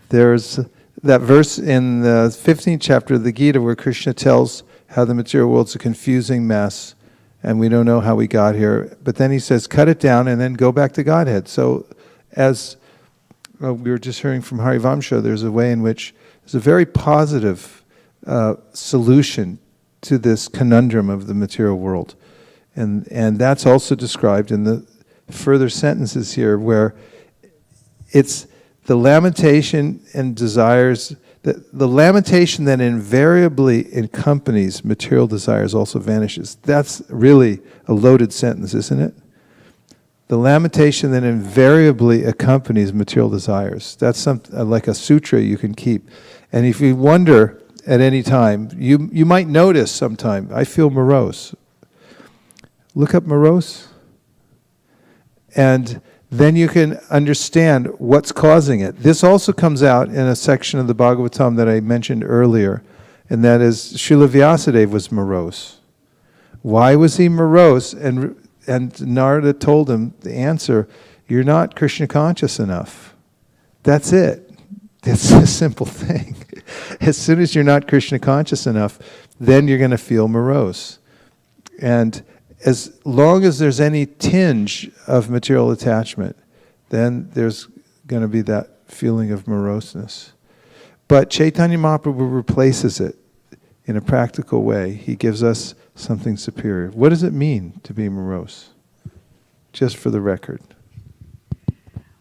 There's that verse in the 15th chapter of the Gita where Krishna tells how the material world's a confusing mess and we don't know how we got here. But then he says, cut it down and then go back to Godhead. So as we were just hearing from Harivamsha, there's a way in which there's a very positive solution to this conundrum of the material world. And that's also described in the further sentences here where it's the lamentation and desires, the lamentation that invariably accompanies material desires also vanishes. That's really a loaded sentence, isn't it? The lamentation that invariably accompanies material desires. That's something like a sutra you can keep. And if you wonder at any time, you might notice sometime, I feel morose. Look up morose. And then you can understand what's causing it. This also comes out in a section of the Bhagavatam that I mentioned earlier, and that is Srila Vyasadeva was morose. Why was he morose? And Narada told him the answer, you're not Krishna conscious enough. That's it. It's a simple thing. As soon as you're not Krishna conscious enough, then you're going to feel morose. And as long as there's any tinge of material attachment, then there's going to be that feeling of moroseness. But Chaitanya Mahaprabhu replaces it in a practical way. He gives us something superior. What does it mean to be morose? Just for the record.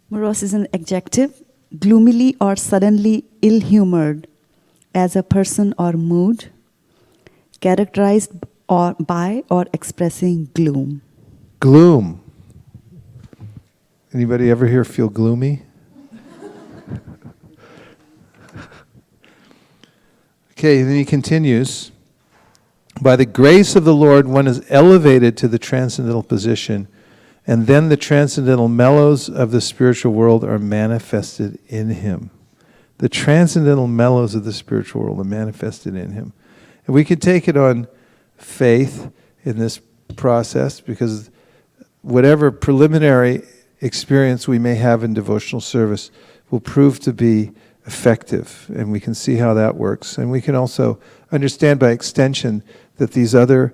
Morose is an adjective, gloomily or suddenly ill-humored as a person or mood, characterized by or expressing gloom. Gloom. Anybody ever here feel gloomy? Okay, then he continues. By the grace of the Lord, one is elevated to the transcendental position, and then the transcendental mellows of the spiritual world are manifested in him. The transcendental mellows of the spiritual world are manifested in him. And we can take it on faith in this process, because whatever preliminary experience we may have in devotional service will prove to be effective, and we can see how that works. And we can also understand by extension that these other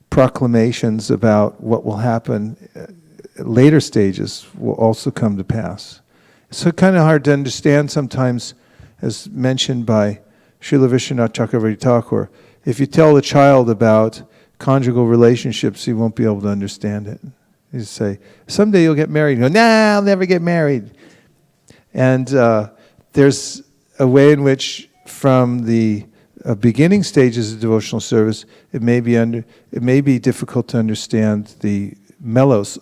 proclamations about what will happen at later stages will also come to pass. It's so kind of hard to understand sometimes, as mentioned by Srila Vishwanath Chakravarti Thakur, if you tell a child about conjugal relationships, he won't be able to understand it. You say, someday you'll get married. You go, nah, I'll never get married. And there's a way in which from the beginning stages of devotional service, it may be difficult to understand the melos.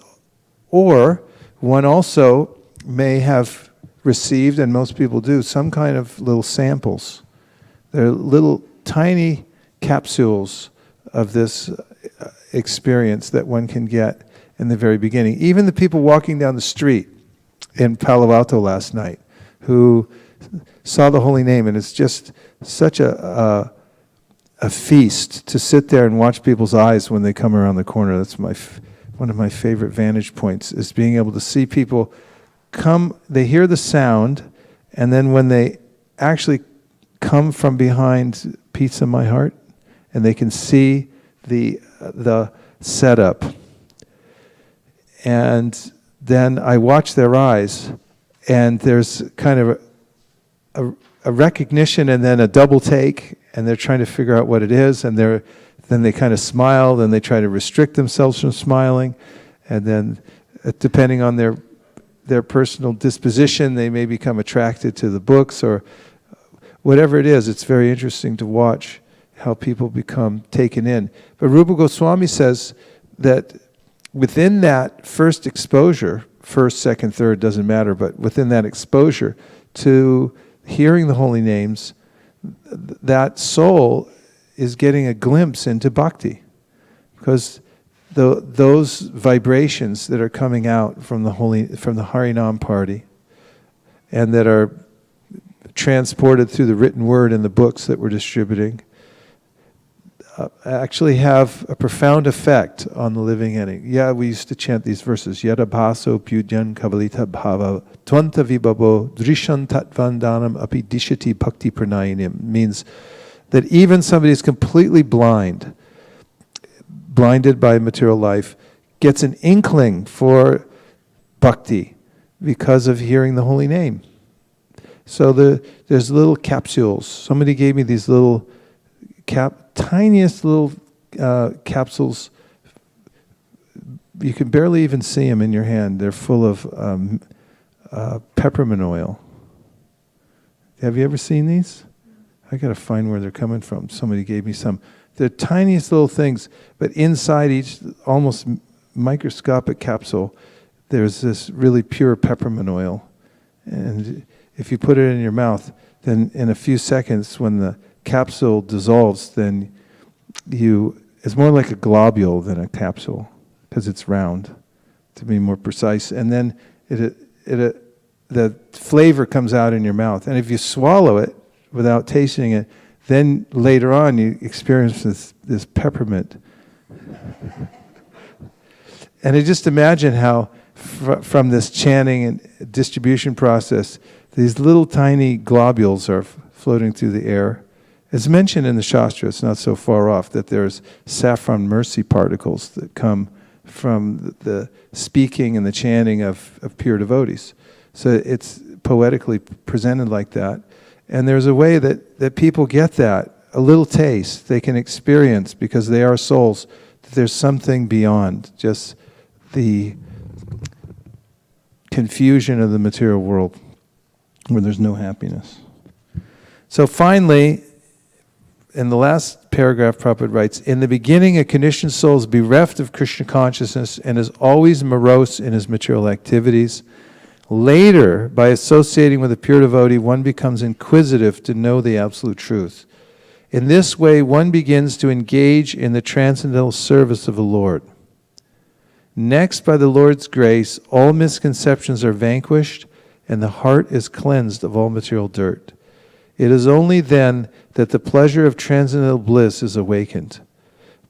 Or one also may have received, and most people do, some kind of little samples. They're little tiny capsules of this experience that one can get in the very beginning. Even the people walking down the street in Palo Alto last night who saw the holy name, and it's just such a feast to sit there and watch people's eyes when they come around the corner. That's one of my favorite vantage points, is being able to see people come, they hear the sound, and then when they actually come from behind Pizza My Heart, and they can see the setup. And then I watch their eyes, and there's kind of a recognition and then a double take, and they're trying to figure out what it is, and then they kind of smile, then they try to restrict themselves from smiling, and then depending on their personal disposition, they may become attracted to the books or whatever it is. It's very interesting to watch how people become taken in. But Rupa Goswami says that within that first exposure, first, second, third, doesn't matter, but within that exposure to hearing the holy names, that soul is getting a glimpse into bhakti. Because those vibrations that are coming out from the Harinam party and that are transported through the written word and the books that we're distributing actually have a profound effect on the living entity. Yeah, we used to chant these verses. Yada bhaso pyudyan kavalita bhava tvanta vibhavo drishan tatvandanam api dishati bhakti pranayinim. Means that even somebody who's completely blinded by material life, gets an inkling for bhakti because of hearing the holy name. So there's little capsules. Somebody gave me these little tiniest little capsules. You can barely even see them in your hand. They're full of peppermint oil. Have you ever seen these? I got to find where they're coming from. Somebody gave me some. They're tiniest little things, but inside each almost microscopic capsule, there's this really pure peppermint oil. And if you put it in your mouth, then in a few seconds, when the capsule dissolves, then it's more like a globule than a capsule, because it's round, to be more precise. And then the flavor comes out in your mouth. And if you swallow it without tasting it, then later on you experience this peppermint. And I just imagine how from this chanting and distribution process, these little tiny globules are floating through the air. It's mentioned in the Shastra, it's not so far off, that there's saffron mercy particles that come from the speaking and the chanting of pure devotees. So it's poetically presented like that. And there's a way that people get that, a little taste they can experience because they are souls, that there's something beyond just the confusion of the material world where there's no happiness. So finally, in the last paragraph, Prabhupada writes, in the beginning, a conditioned soul is bereft of Krishna consciousness and is always morose in his material activities. Later, by associating with a pure devotee, one becomes inquisitive to know the absolute truth. In this way, one begins to engage in the transcendental service of the Lord. Next, by the Lord's grace, all misconceptions are vanquished and the heart is cleansed of all material dirt. It is only then that the pleasure of transcendental bliss is awakened.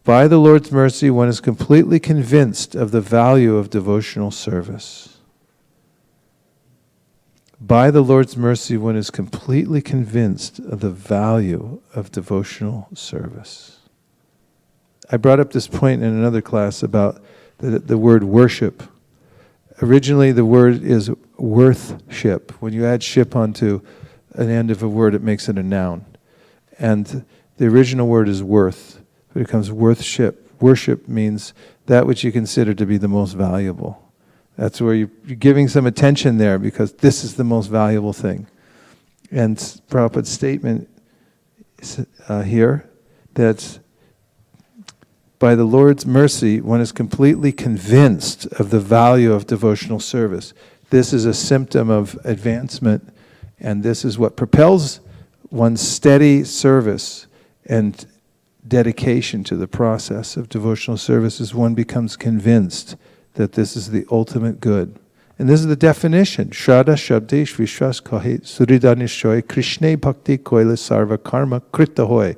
By the Lord's mercy, one is completely convinced of the value of devotional service. By the Lord's mercy, one is completely convinced of the value of devotional service. I brought up this point in another class about the word worship. Originally, the word is worthship. When you add ship onto an end of a word, it makes it a noun. And the original word is worth. It becomes worthship. Worship means that which you consider to be the most valuable. That's where you're giving some attention there because this is the most valuable thing. And Prabhupada's statement here that by the Lord's mercy, one is completely convinced of the value of devotional service. This is a symptom of advancement, and this is what propels one's steady service and dedication to the process of devotional service as one becomes convinced that this is the ultimate good. And this is the definition. Shraddha Shabdesh Vishwas Kahe Surida Nishoy Krishna Bhakti Koila Sarva Karma Krita Hoy.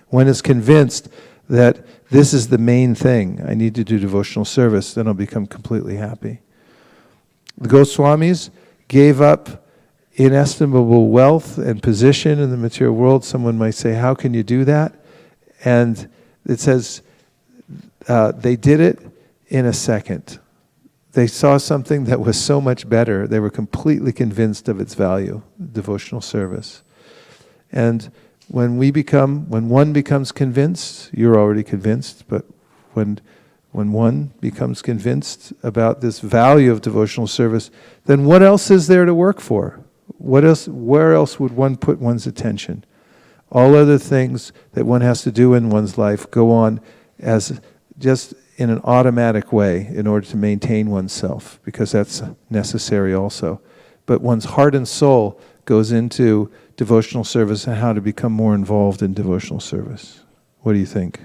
One is convinced that this is the main thing. I need to do devotional service, then I'll become completely happy. The Goswamis gave up inestimable wealth and position in the material world. Someone might say, how can you do that? And it says they did it in a second. They saw something that was so much better. They were completely convinced of its value, devotional service. And when one becomes convinced, you're already convinced, but when one becomes convinced about this value of devotional service, then what else is there to work for? Where else would one put one's attention? All other things that one has to do in one's life go on as just in an automatic way in order to maintain oneself, because that's necessary also. But one's heart and soul goes into devotional service and how to become more involved in devotional service. What do you think?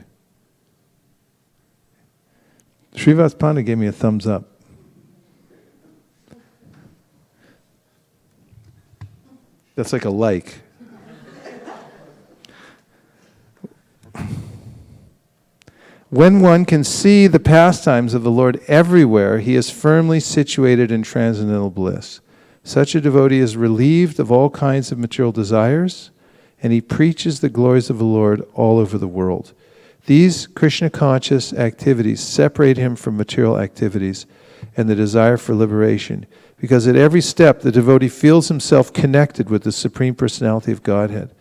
Srivas Panda gave me a thumbs up. That's like a like. When one can see the pastimes of the Lord everywhere, he is firmly situated in transcendental bliss. Such a devotee is relieved of all kinds of material desires, and he preaches the glories of the Lord all over the world. These Krishna-conscious activities separate him from material activities and the desire for liberation, because at every step the devotee feels himself connected with the Supreme Personality of Godhead.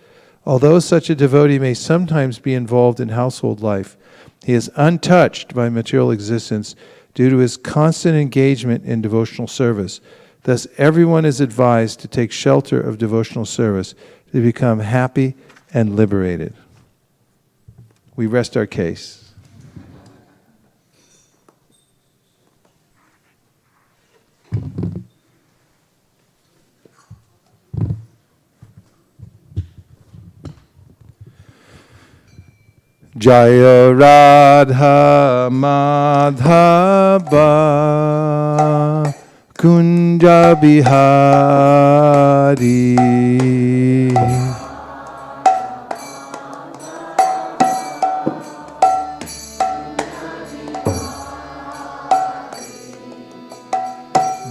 Although such a devotee may sometimes be involved in household life, he is untouched by material existence due to his constant engagement in devotional service. Thus, everyone is advised to take shelter of devotional service to become happy and liberated. We rest our case. Jaya Radha Madhava Kunja Bihari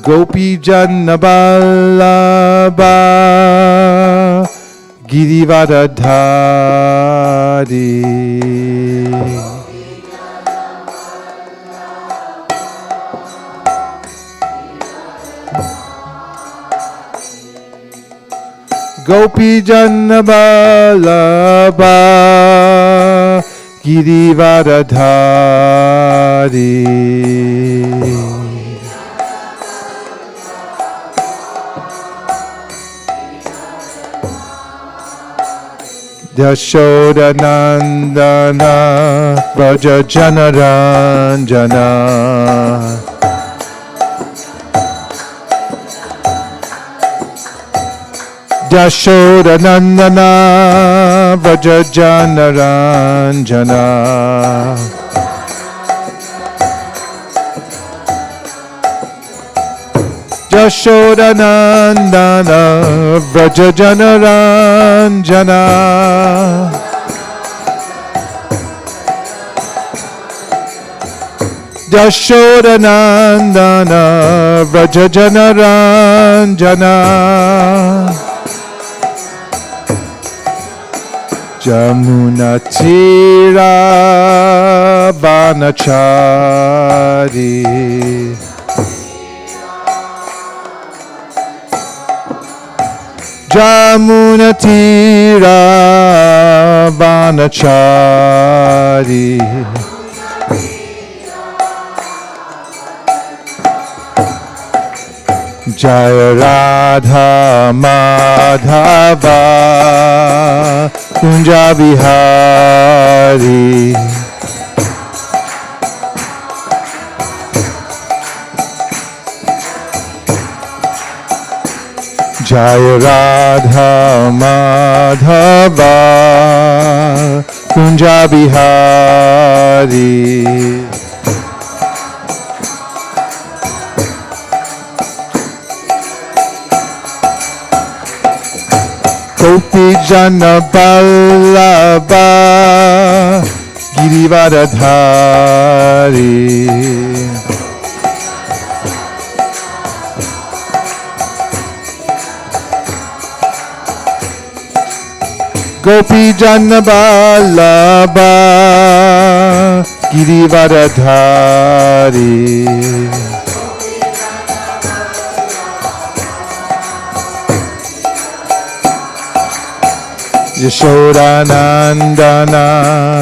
Gopi Jannaballabha Girivardhari Gopi Jannaballabha Girivardhari Yashodanandana Vraja Janaranjana Yashodanandana Vraja Janaranjana Yashodanandana Vraja Janaranjana Yashodanandana Vraja Janaranjana Jamuna Tira Vanachari Jamuna Tira Vanachari Jaya Radha Madhava Kunja Bihari Jaya Radha Madhava Kunja Bihari Gopi Jana Ballabha Girivardhari Gopi Jana Ballabha Girivardhari Yashoda Nandana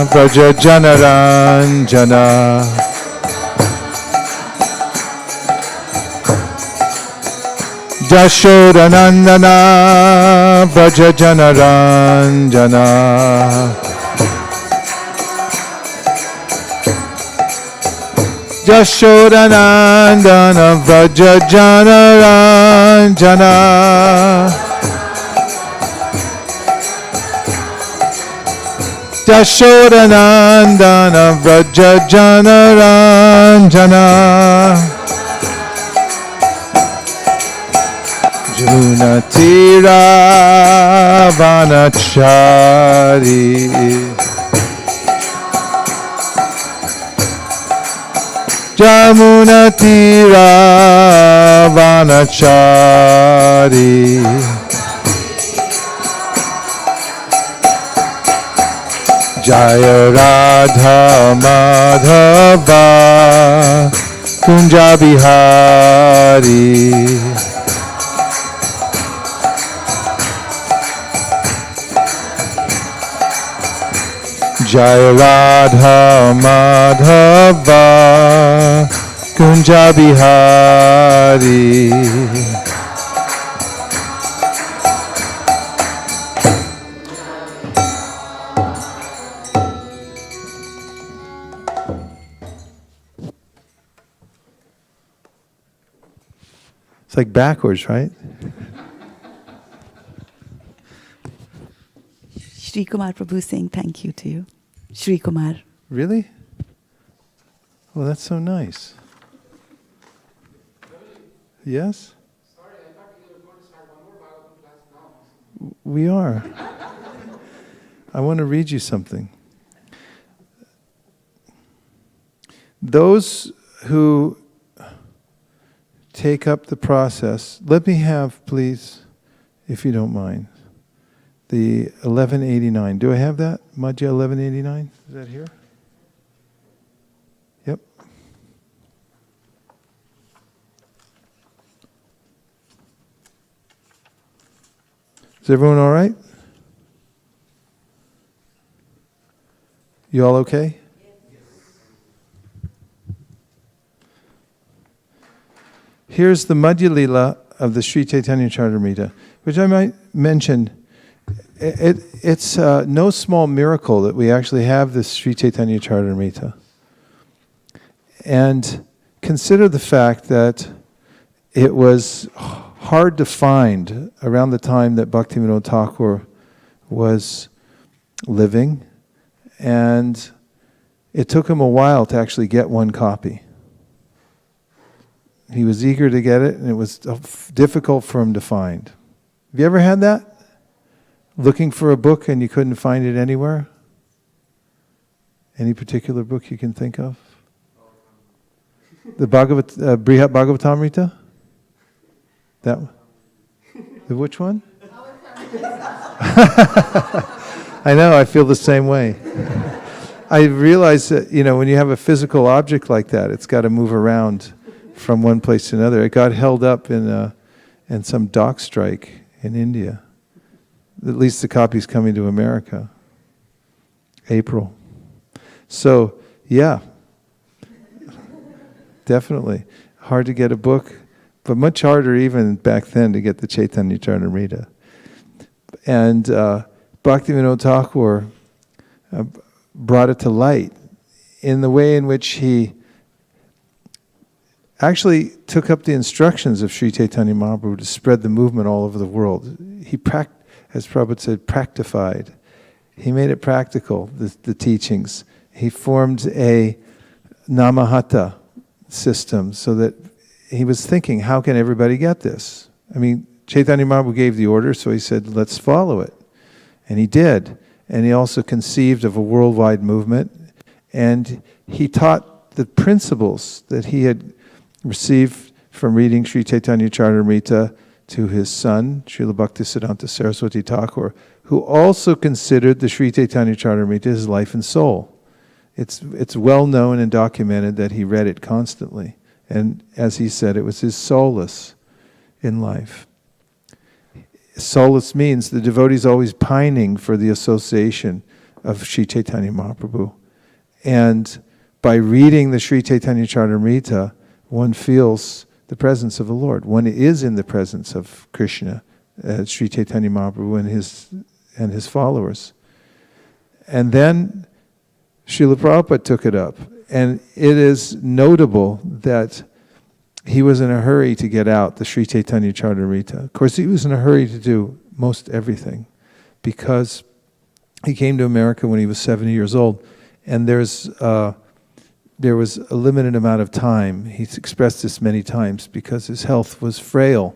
Vraja Janaranjana Yashoda Nandana Vraja Janaranjana Yashoda Nandana Vraja Janaranjana Yashodanandana Vraja Janaranjana Jamuna Tira Vanachari Jamuna Tira Vanachari Jaya Radha Madhava Kunja Bihari Jaya Radha Madhava Kunja Bihari It's like backwards, right? Shri Kumar Prabhu saying thank you to you. Shri Kumar. Really? Well, that's so nice. Yes? Sorry, I thought you were going to start one more Bhagavatam class now. We are. I want to read you something. Those who take up the process, let me have, please, if you don't mind, the 1189. Do I have that? Madhya 1189? Is that here? Yep. Is everyone all right? You all okay? Here's the Madhya Lila of the Sri Chaitanya Charitamrita, which I might mention. It's no small miracle that we actually have this Sri Chaitanya Charitamrita. And consider the fact that it was hard to find around the time that Bhaktivinoda Thakur was living, and it took him a while to actually get one copy. He was eager to get it, and it was difficult for him to find. Have you ever had that? Looking for a book and you couldn't find it anywhere? Any particular book you can think of? The Brihat Bhagavatamrita? That one? The which one? I know, I feel the same way. I realize that, when you have a physical object like that, it's got to move around from one place to another. It got held up in some dock strike in India. At least the copy's coming to America. April. So, yeah. Definitely. Hard to get a book, but much harder even back then to get the Chaitanya Charitamrita. And Bhaktivinoda Thakur brought it to light in the way in which he actually took up the instructions of Sri Chaitanya Mahaprabhu to spread the movement all over the world. He, as Prabhupada said, practified. He made it practical, the teachings. He formed a Namahata system so that he was thinking, how can everybody get this? I mean, Chaitanya Mahaprabhu gave the order, so he said, let's follow it. And he did. And he also conceived of a worldwide movement. And he taught the principles that he had received from reading Sri Chaitanya Charitamrita to his son, Srila Bhaktisiddhanta Saraswati Thakur, who also considered the Sri Chaitanya Charitamrita his life and soul. It's well known and documented that he read it constantly. And as he said, it was his solace in life. Solace means the devotee is always pining for the association of Sri Chaitanya Mahaprabhu. And by reading the Sri Chaitanya Charitamrita, one feels the presence of the Lord. One is in the presence of Krishna, Sri Chaitanya Mahaprabhu and his followers. And then Srila Prabhupada took it up. And it is notable that he was in a hurry to get out the Sri Chaitanya Charitamrita. Of course, he was in a hurry to do most everything because he came to America when he was 70 years old. And there was a limited amount of time. He's expressed this many times because his health was frail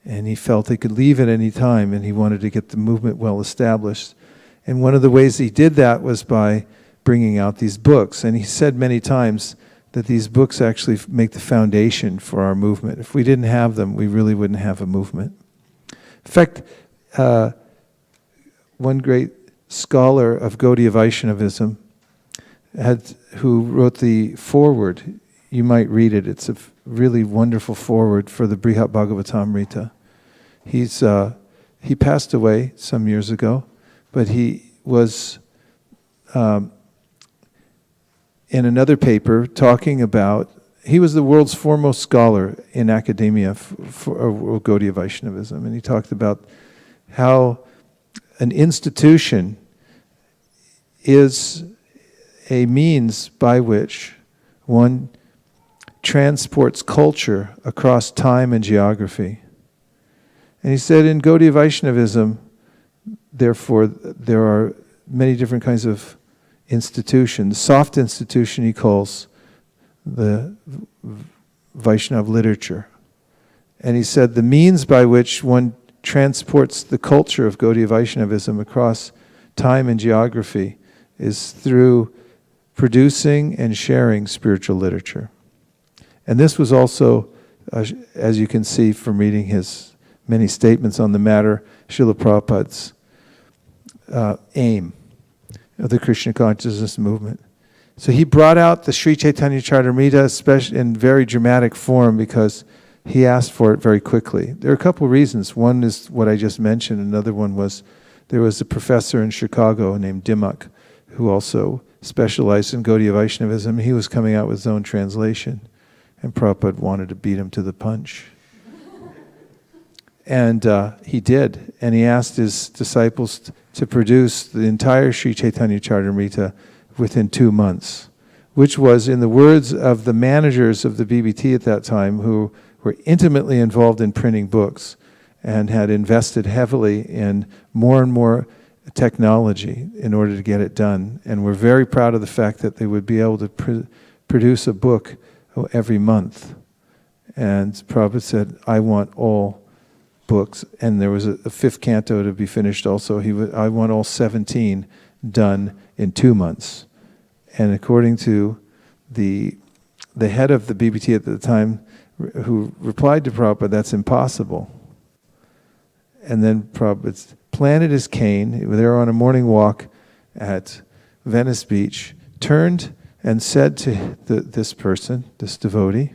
and he felt he could leave at any time and he wanted to get the movement well established. And one of the ways he did that was by bringing out these books. And he said many times that these books actually make the foundation for our movement. If we didn't have them, we really wouldn't have a movement. In fact, one great scholar of Gaudiya Vaishnavism who wrote the foreword, you might read it, it's a really wonderful foreword for the Brihat Bhagavatamrita. He passed away some years ago, but he was in another paper talking about, he was the world's foremost scholar in academia for Gaudiya Vaishnavism, and he talked about how an institution is a means by which one transports culture across time and geography. And he said in Gaudiya Vaishnavism, therefore, there are many different kinds of institutions. Soft institution he calls the Vaishnav literature. And he said the means by which one transports the culture of Gaudiya Vaishnavism across time and geography is through producing and sharing spiritual literature. And this was also, as you can see from reading his many statements on the matter, Srila Prabhupada's aim of the Krishna consciousness movement. So he brought out the Sri Chaitanya Charitamrita, especially in very dramatic form, because he asked for it very quickly. There are a couple of reasons. One is what I just mentioned. Another one was there was a professor in Chicago named Dimmock who also specialized in Gaudiya Vaishnavism. He was coming out with his own translation, and Prabhupada wanted to beat him to the punch. And he did, and he asked his disciples to produce the entire Sri Chaitanya Charitamrita within 2 months, which was, in the words of the managers of the BBT at that time, who were intimately involved in printing books and had invested heavily in more and more technology in order to get it done. And we're very proud of the fact that they would be able to produce a book every month. And Prabhupada said, I want all books. And there was a fifth canto to be finished also. I want all 17 done in 2 months. And according to the head of the BBT at the time, who replied to Prabhupada, that's impossible. And then Prabhupada planted his cane. They were on a morning walk at Venice Beach, turned and said to this person, this devotee,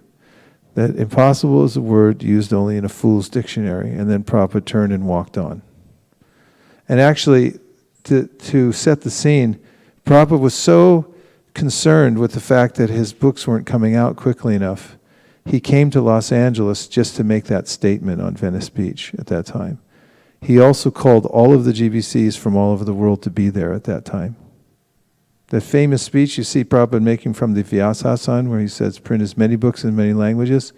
that impossible is a word used only in a fool's dictionary. And then Prabhupada turned and walked on. And actually, to set the scene, Prabhupada was so concerned with the fact that his books weren't coming out quickly enough. He came to Los Angeles just to make that statement on Venice Beach at that time. He also called all of the GBCs from all over the world to be there at that time. The famous speech you see Prabhupada making from the Vyasasan, where he says, print as many books in many languages,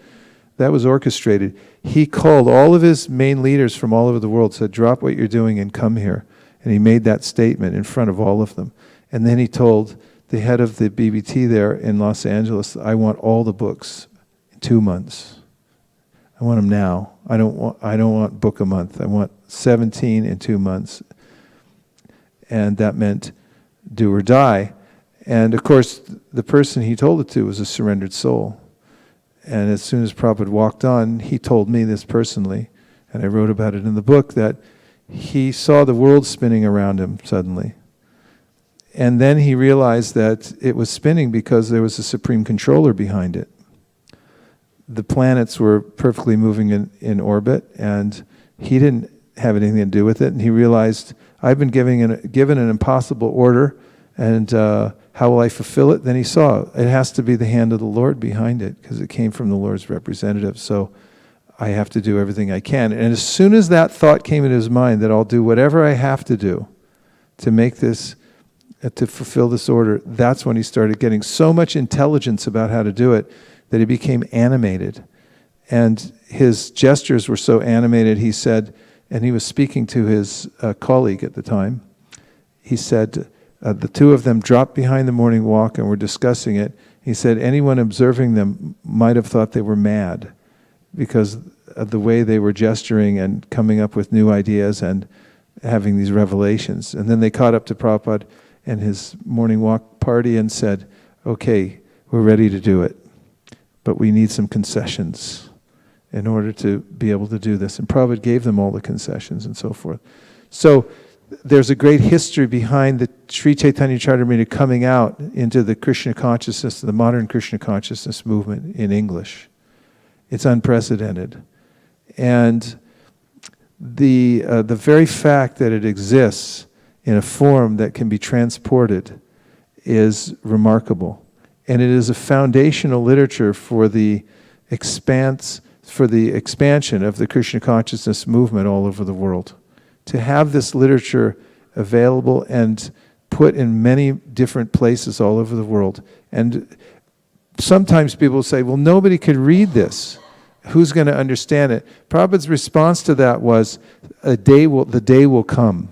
that was orchestrated. He called all of his main leaders from all over the world, said, drop what you're doing and come here. And he made that statement in front of all of them. And then he told the head of the BBT there in Los Angeles, I want all the books in 2 months. I want them now. I don't want book a month. I want 17 in 2 months. And that meant do or die. And of course, the person he told it to was a surrendered soul. And as soon as Prabhupada walked on, he told me this personally, and I wrote about it in the book, that he saw the world spinning around him suddenly. And then he realized that it was spinning because there was a supreme controller behind it. The planets were perfectly moving in orbit, and he didn't have anything to do with it. And he realized, I've been given an impossible order, and how will I fulfill it? Then he saw, it has to be the hand of the Lord behind it, because it came from the Lord's representative. So I have to do everything I can. And as soon as that thought came into his mind, that I'll do whatever I have to do to make this, to fulfill this order, that's when he started getting so much intelligence about how to do it that he became animated. And his gestures were so animated, he said, and he was speaking to his colleague at the time, he said, the two of them dropped behind the morning walk and were discussing it. He said anyone observing them might have thought they were mad because of the way they were gesturing and coming up with new ideas and having these revelations. And then they caught up to Prabhupada and his morning walk party and said, okay, we're ready to do it, but we need some concessions in order to be able to do this. And Prabhupada gave them all the concessions and so forth. So there's a great history behind the Sri Chaitanya Charitamrita coming out into the Krishna consciousness, the modern Krishna consciousness movement in English. It's unprecedented. And the very fact that it exists in a form that can be transported is remarkable. And it is a foundational literature for the expansion of the Krishna consciousness movement all over the world. To have this literature available and put in many different places all over the world. And sometimes people say, well, nobody could read this. Who's going to understand it? Prabhupada's response to that was, the day will come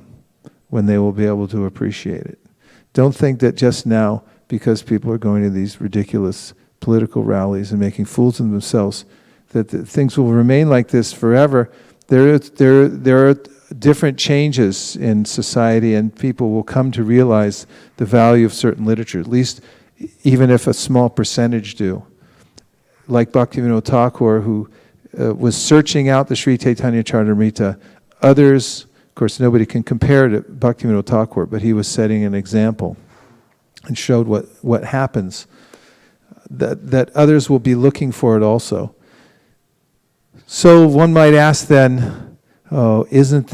when they will be able to appreciate it. Don't think that just now, because people are going to these ridiculous political rallies and making fools of themselves, that things will remain like this forever. There are different changes in society, and people will come to realize the value of certain literature, at least even if a small percentage do. Like Bhaktivinoda Thakur, who was searching out the Sri Chaitanya Charitamrita. Others, of course, nobody can compare to Bhaktivinoda Thakur, but he was setting an example and showed what happens, that others will be looking for it also. So one might ask then, isn't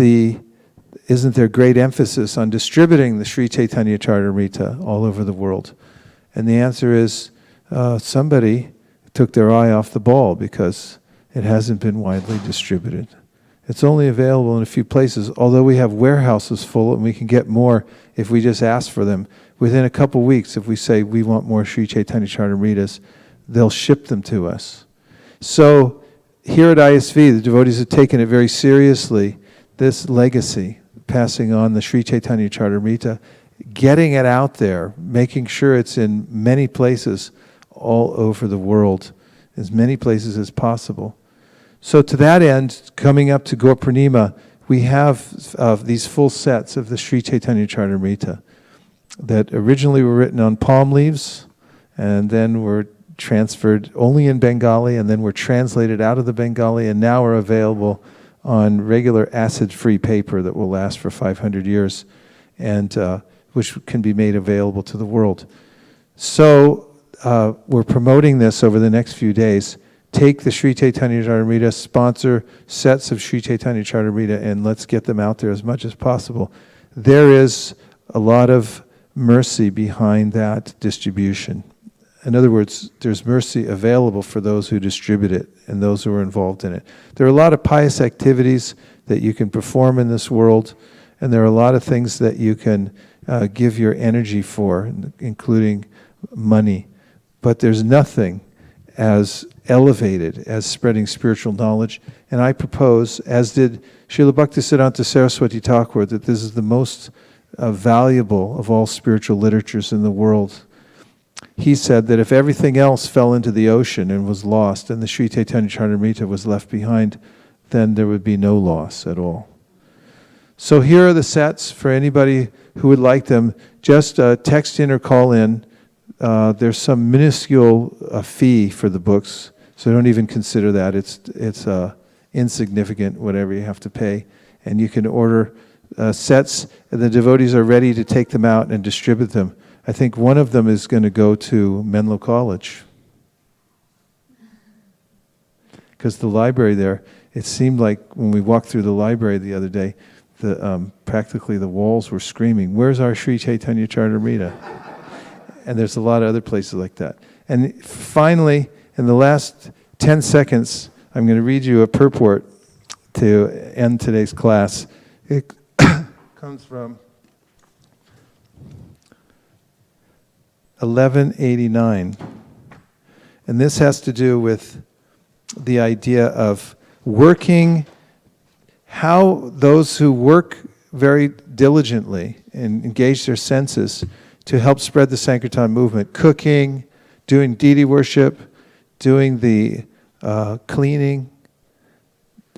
there great emphasis on distributing the Sri Chaitanya Charitamrita all over the world? And the answer is, somebody took their eye off the ball because it hasn't been widely distributed. It's only available in a few places, although we have warehouses full and we can get more if we just ask for them. Within a couple weeks, if we say we want more Sri Chaitanya Charitamritas, they'll ship them to us. So here at ISV, the devotees have taken it very seriously, this legacy, passing on the Sri Chaitanya Charitamrita, getting it out there, making sure it's in many places all over the world, as many places as possible. So to that end, coming up to Gaur Purnima, we have these full sets of the Sri Chaitanya Charitamrita that originally were written on palm leaves and then were transferred only in Bengali and then were translated out of the Bengali and now are available on regular acid-free paper that will last for 500 years and which can be made available to the world. So we're promoting this over the next few days. take the Sri Chaitanya Charitamrita, sponsor sets of Sri Chaitanya Charitamrita, and let's get them out there as much as possible. There is a lot of mercy behind that distribution. In other words, there's mercy available for those who distribute it and those who are involved in it. There are a lot of pious activities that you can perform in this world, and there are a lot of things that you can give your energy for, including money. But there's nothing as elevated as spreading spiritual knowledge. And I propose, as did Srila Bhaktisiddhanta Saraswati Thakur, that this is the most valuable of all spiritual literatures in the world. He said that if everything else fell into the ocean and was lost, and the Sri Chaitanya Charitamrita was left behind, then there would be no loss at all. So here are the sets for anybody who would like them. Just text in or call in. There's some minuscule fee for the books, so don't even consider that. It's insignificant, whatever you have to pay. And you can order sets, and the devotees are ready to take them out and distribute them. I think one of them is going to go to Menlo College. Because the library there, it seemed like when we walked through the library the other day, practically the walls were screaming, "Where's our Sri Chaitanya Charitamrita?" And there's a lot of other places like that. And finally, in the last 10 seconds, I'm going to read you a purport to end today's class. It comes from 1189. And this has to do with the idea of working, how those who work very diligently and engage their senses to help spread the Sankirtan movement, cooking, doing deity worship, doing the cleaning,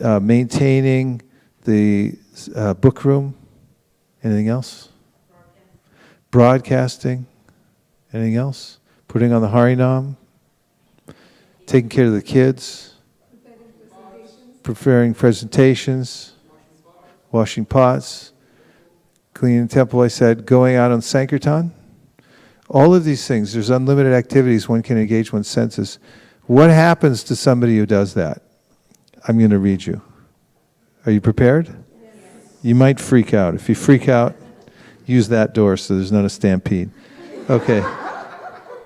maintaining the book room. Anything else? Broadcasting. Anything else? Putting on the Harinam, taking care of the kids, preparing presentations, washing pots, cleaning the temple, I said, going out on Sankirtan. All of these things, there's unlimited activities one can engage one's senses. What happens to somebody who does that? I'm going to read you. Are you prepared? Yes. You might freak out. If you freak out, use that door so there's not a stampede. Okay.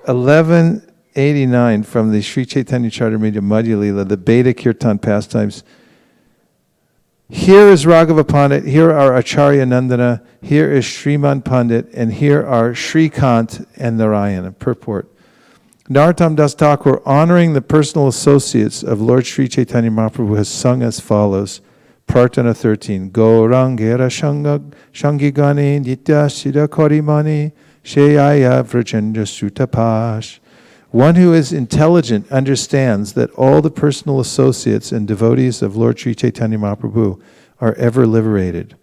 1189 from the Sri Chaitanya Charitamrita Madhya Lila, the Beta Kirtan pastimes. Here is Raghava Pandit, here are Acharya Nandana, here is Sriman Pandit, and here are Shrikant and Narayana. Purport. Narottam Das Thakur, honoring the personal associates of Lord Sri Chaitanya Mahaprabhu, has sung as follows. Prarthana 13. Gaurangera Shangigani Nitya Siddha Korimani Sheyaya Vrajendra Sutapash. One who is intelligent understands that all the personal associates and devotees of Lord Sri Chaitanya Mahaprabhu are ever liberated.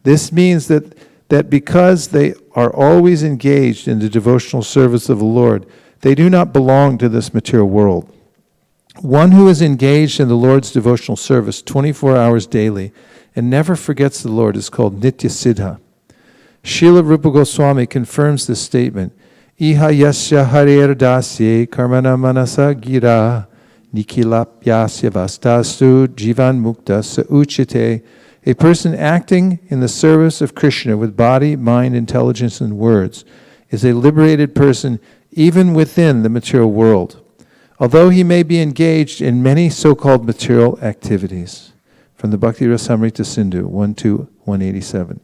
This means that because they are always engaged in the devotional service of the Lord, they do not belong to this material world. One who is engaged in the Lord's devotional service 24 hours daily and never forgets the Lord is called Nitya Siddha. Srila Rupa Goswami confirms this statement. Iha yasya harer dasye karmana manasa gira nikilapyasya vastastu jivan mukta sa uchite. A person acting in the service of Krishna with body, mind, intelligence, and words is a liberated person even within the material world, although he may be engaged in many so-called material activities. From the Bhakti Rasamrita Sindhu, 1-187.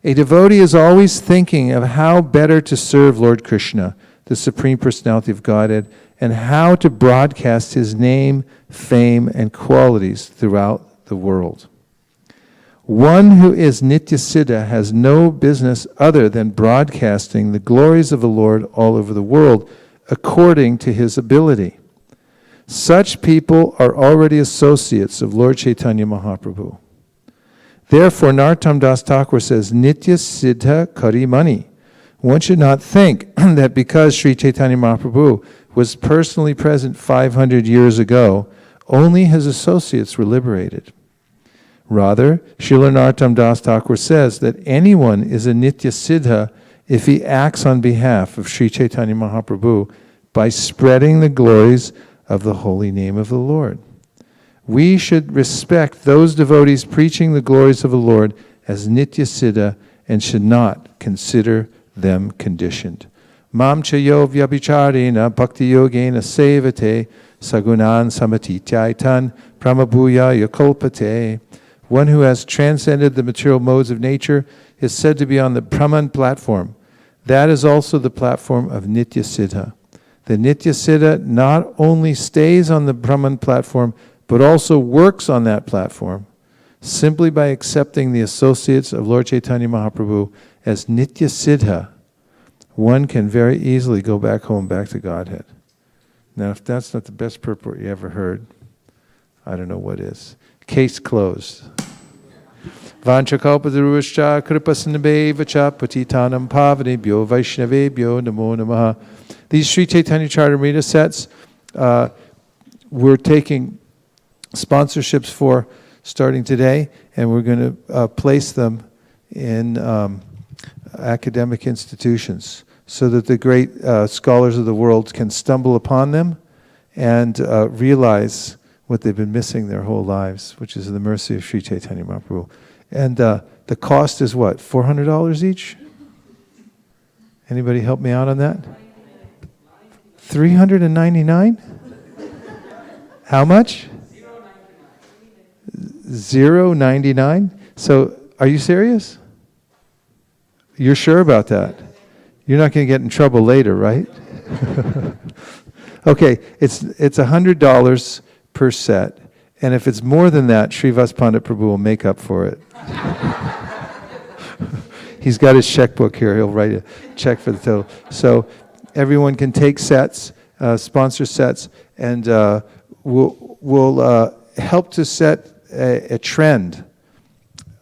A devotee is always thinking of how better to serve Lord Krishna, the Supreme Personality of Godhead, and how to broadcast His name, fame, and qualities throughout the world. One who is Nitya Siddha has no business other than broadcasting the glories of the Lord all over the world according to his ability. Such people are already associates of Lord Chaitanya Mahaprabhu. Therefore, Narottam Das Thakur says, Nitya Siddha Karimani. One should not think that because Sri Chaitanya Mahaprabhu was personally present 500 years ago, only his associates were liberated. Rather, Srila Narottam Das Thakur says that anyone is a Nitya Siddha if he acts on behalf of Sri Chaitanya Mahaprabhu by spreading the glories of the holy name of the Lord. We should respect those devotees preaching the glories of the Lord as nitya siddha and should not consider them conditioned. Mam chayo vyabhicharena bhakti yogena sevate sagunan samatityaitan pramabhuya yakolpate. One who has transcended the material modes of nature is said to be on the Brahman platform. That is also the platform of nitya siddha. The nitya siddha not only stays on the Brahman platform, but also works on that platform. Simply by accepting the associates of Lord Chaitanya Mahaprabhu as nitya siddha, one can very easily go back home, back to Godhead. Now, if that's not the best purport you ever heard, I don't know what is. Case closed. Vanchakalpataruvascha kripasinabhevacha patitanam pavanebhyo vaishnavebhyo namo namaha. These Sri Chaitanya Charitamrita sets we're taking sponsorships for starting today, and we're going to place them in academic institutions so that the great scholars of the world can stumble upon them and realize what they've been missing their whole lives, which is the mercy of Sri Chaitanya Mahaprabhu. And the cost is what, $400 each? Anybody help me out on that? $399? How much? $0.99. So, are you serious? You're sure about that? You're not going to get in trouble later, right? Okay, it's $100 per set, and if it's more than that, Srivas Pandit Prabhu will make up for it. He's got his checkbook here. He'll write a check for the total. So everyone can take sets, sponsor sets, and we'll help to set a trend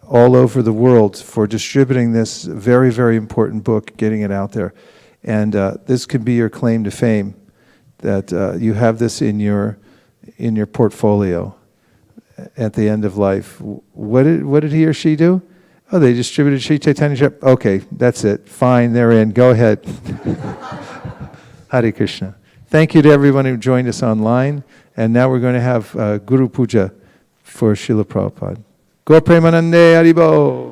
all over the world for distributing this very, very important book, getting it out there. And this could be your claim to fame, that you have this in your portfolio at the end of life. What did he or she do? Oh, they distributed Sri Chaitanya. Okay, that's it. Fine, they're in. Go ahead. Hare Krishna. Thank you to everyone who joined us online. And now we're going to have Guru Puja for Srila Prabhupada. Go Premanande Haribo.